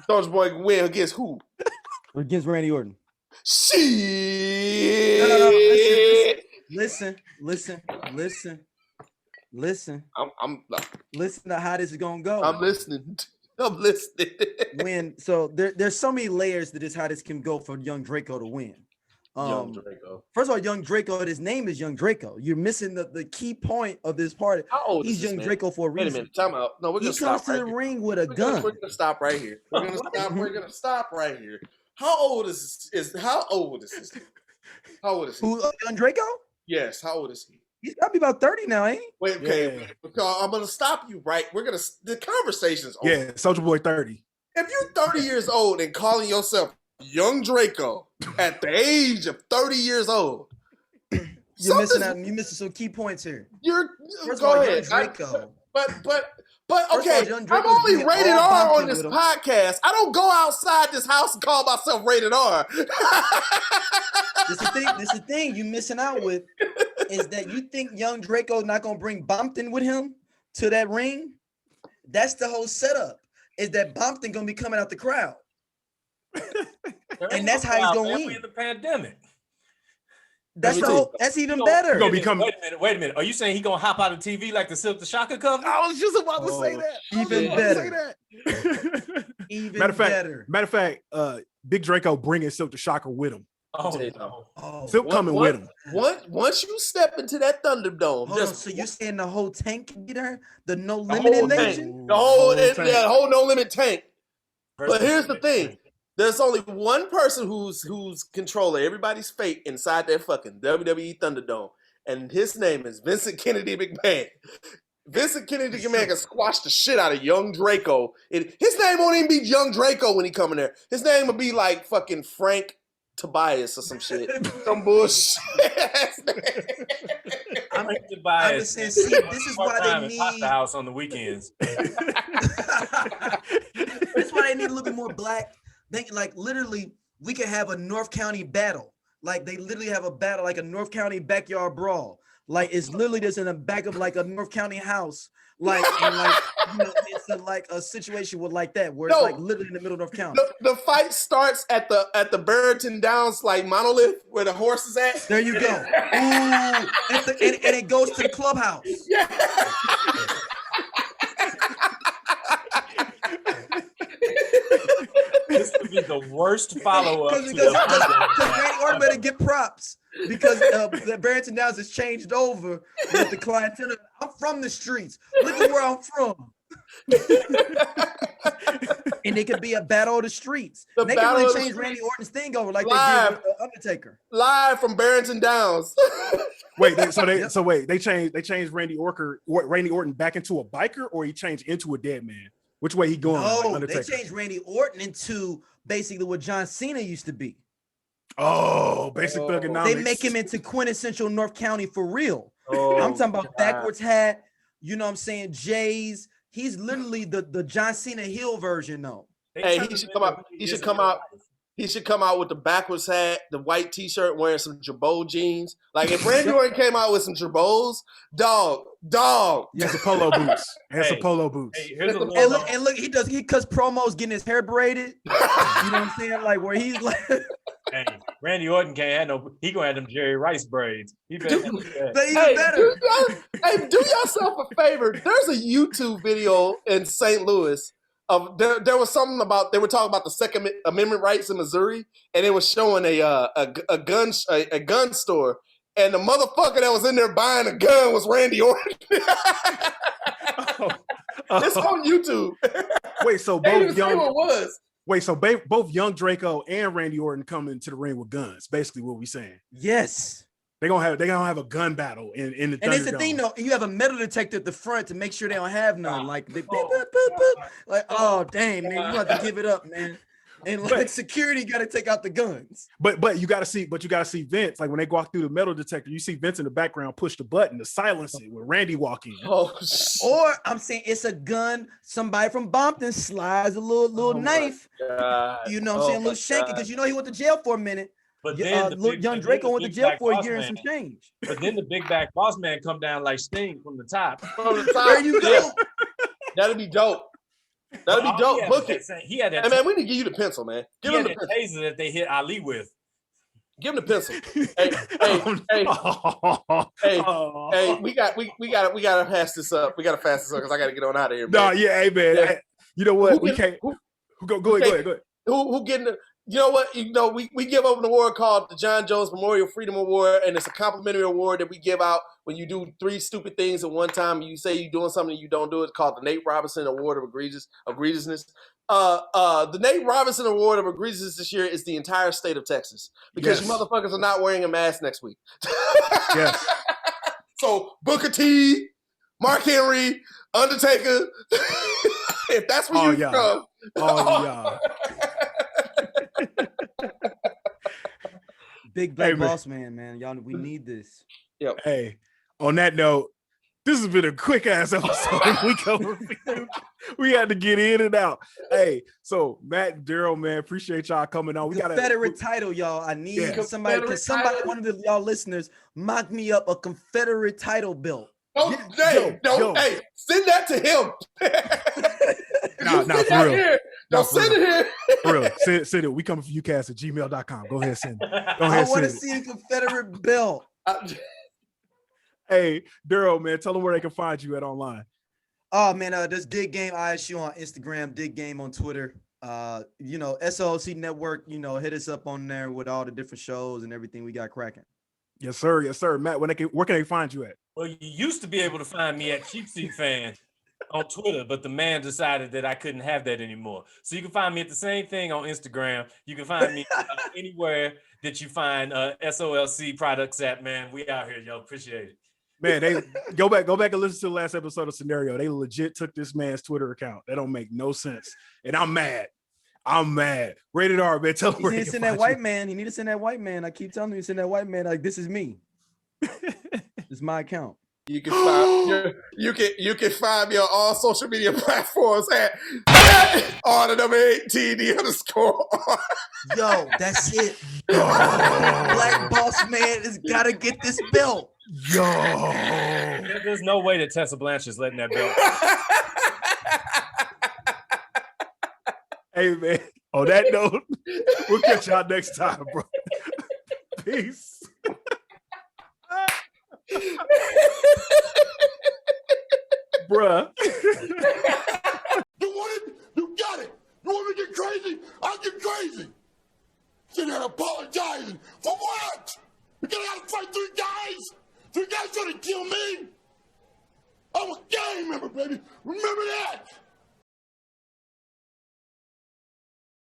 Soulja Boy can win against who? Against Randy Orton. Shit. No. Listen. Listen to how this is gonna go. I'm listening. There's so many layers to this, how this can go for young Draco to win. Young Draco. First of all, Young Draco, his name is Young Draco. You're missing the key point of this party. How old He's is this Young man? Draco for a reason. Wait a minute, time out. No, we're gonna He comes stop to right the here. ring with a gun. We're gonna stop right here. We're gonna stop right here. How old is how old is this? How old is he? Who, Young Draco? Yes, how old is he? He's got to be about 30 now, ain't he? Wait, okay. I'm gonna stop you right. The conversation's over. Yeah, Soulja Boy 30. If you're 30 years old and calling yourself Young Draco at the age of 30 years old, you're missing out. You're missing some key points here. First go ahead. Young Draco. But okay, I'm only rated R on this podcast. I don't go outside this house and call myself rated R. This is the thing you're missing out with is that you think Young Draco's not gonna bring Bompton with him to that ring. That's the whole setup. Is that Bompton gonna be coming out the crowd, and that's how he's gonna win. In the pandemic. That's even better. Wait a minute. Are you saying he gonna hop out of TV like the Silk the Shocker cover? I was just about to say that. Even better. Even better. Matter of fact, Big Draco bringing Silk the Shocker with him. Silk coming with him. Once you step into that Thunderdome, so you're saying the whole tank can be there? The No Limit invasion? The whole No Limit tank. But here's the thing. There's only one person who's controlling everybody's fate inside that fucking WWE Thunderdome, and his name is Vincent Kennedy McMahon. Vincent Kennedy McMahon can squash the shit out of Young Draco. His name won't even be Young Draco when he come in there. His name will be like fucking Frank Tobias or some shit. Some bullshit. I'm just saying, see, this is why they need the house on the weekends. That's why they need a little bit more black. Like literally, we could have a North County battle. Like they literally have a battle, like a North County backyard brawl. Like it's literally just in the back of like a North County house. Like, and like it's like a situation with like that, where it's like literally in the middle of North County. The fight starts at the Barrington Downs like monolith where the horse is at. There you go. Ooh, and it goes to the clubhouse. Yeah. This would be the worst follow-up. Because Randy Orton better get props because the Barrington Downs has changed over with the clientele. I'm from the streets. Look at where I'm from. And it could be a battle of the streets. They can really change Randy Orton's thing over like they did with Undertaker. Live from Barrington Downs. They changed Randy Orton back into a biker, or he changed into a dead man? Which way he going? No, they changed Randy Orton into basically what John Cena used to be. Oh, basic thugonomics. They make him into quintessential North County for real. I'm talking about backwards hat. You know what I'm saying? J's. He's literally the John Cena heel version though. Hey, he should come out. He should come out with the backwards hat, the white T-shirt, wearing some Jabot jeans. Like if Randy Orton came out with some Jabots, dog. He has some polo boots. Some polo boots. Hey, and look, he cuts promos getting his hair braided. You know what I'm saying? Like where he's like. Hey, Randy Orton can't have he gonna have them Jerry Rice braids. He better better. Do yourself a favor. There's a YouTube video in St. Louis. There was something about they were talking about the Second Amendment rights in Missouri, and it was showing a gun store, and the motherfucker that was in there buying a gun was Randy Orton. It's on YouTube. Wait, so both both Young Draco and Randy Orton come into the ring with guns. Basically, what we saying? Yes. They're gonna have a gun battle in the and it's the Thunderdome. thing though, you have a metal detector at the front to make sure they don't have none. Like they like, oh dang, man, you have to give it up, man. And like security got to take out the guns. But you gotta see Vince. Like when they walk through the metal detector, you see Vince in the background push the button to silence it when Randy walk in. Or I'm saying it's a gun. Somebody from Bompton slides a little knife. You know what I'm saying? A little shanky, because you know he went to jail for a minute. But then Young Draco went to jail for a year and some change. But then the big back boss man come down like Sting from the top. There you go. That'd be dope. That'd be dope. Book it. He had that. Hey man, we need to give you the pencil, man. Give him the pencil. Taser that they hit Ali with. Give him the pencil. Hey, we gotta pass this up. We gotta pass this up because I gotta get on out of here. Man. No, yeah, hey man. Yeah. You know what? We can't. Go ahead. Who getting the? You know what? We give up an award called the John Jones Memorial Freedom Award, and it's a complimentary award that we give out when you do 3 stupid things at one time. You say you're doing something and you don't do it. It's called the Nate Robinson Award of Egregiousness. The Nate Robinson Award of Egregiousness this year is the entire state of Texas because you motherfuckers are not wearing a mask next week. Yes. So Booker T, Mark Henry, Undertaker, if that's where you from. Oh, yeah. Big Black Boss Man, y'all, we need this. Yep. Hey, on that note, this has been a quick ass episode. We had to get in and out. Hey, so Matt and Darryl, man, appreciate y'all coming on. We got a Confederate title, y'all. I need somebody, one of y'all listeners, mock me up a Confederate title belt. Hey, send that to him. Nah, for real. Send it here. For real. Send it. WeCominForYouCast at gmail.com. Go ahead, send it. I want to see a Confederate belt. Hey, Darryl, man, tell them where they can find you at online. Oh, man, this Dig Game ISU on Instagram, Dig Game on Twitter. SOLC Network, hit us up on there with all the different shows and everything we got cracking. Yes, sir. Yes, sir. Matt, where can they find you at? Well, you used to be able to find me at Cheap Seat Fan on Twitter, but the man decided that I couldn't have that anymore. So you can find me at the same thing on Instagram. You can find me anywhere that you find SOLC products at, man. We out here, yo. Appreciate it. Man, they go back and listen to the last episode of Scenario. They legit took this man's Twitter account. That don't make no sense. And I'm mad. Rated R, man. Tell him where he need to send that white man. He need to send that white man. I keep telling you to send that white man. Like, this is me. It's my account. You can find me on all social media platforms at R_TED_. Yo, that's it. Black Boss Man has got to get this belt. Yo, there's no way that Tessa Blanchard is letting that belt. Hey, man. On that note, we'll catch y'all next time, bro. Peace. Bruh. You want it? You got it. You want me to get crazy? I'll get crazy. Sitting here apologizing. For what? Because I gotta fight 3 guys? 3 guys trying to kill me? I'm a gang member, baby. Remember that.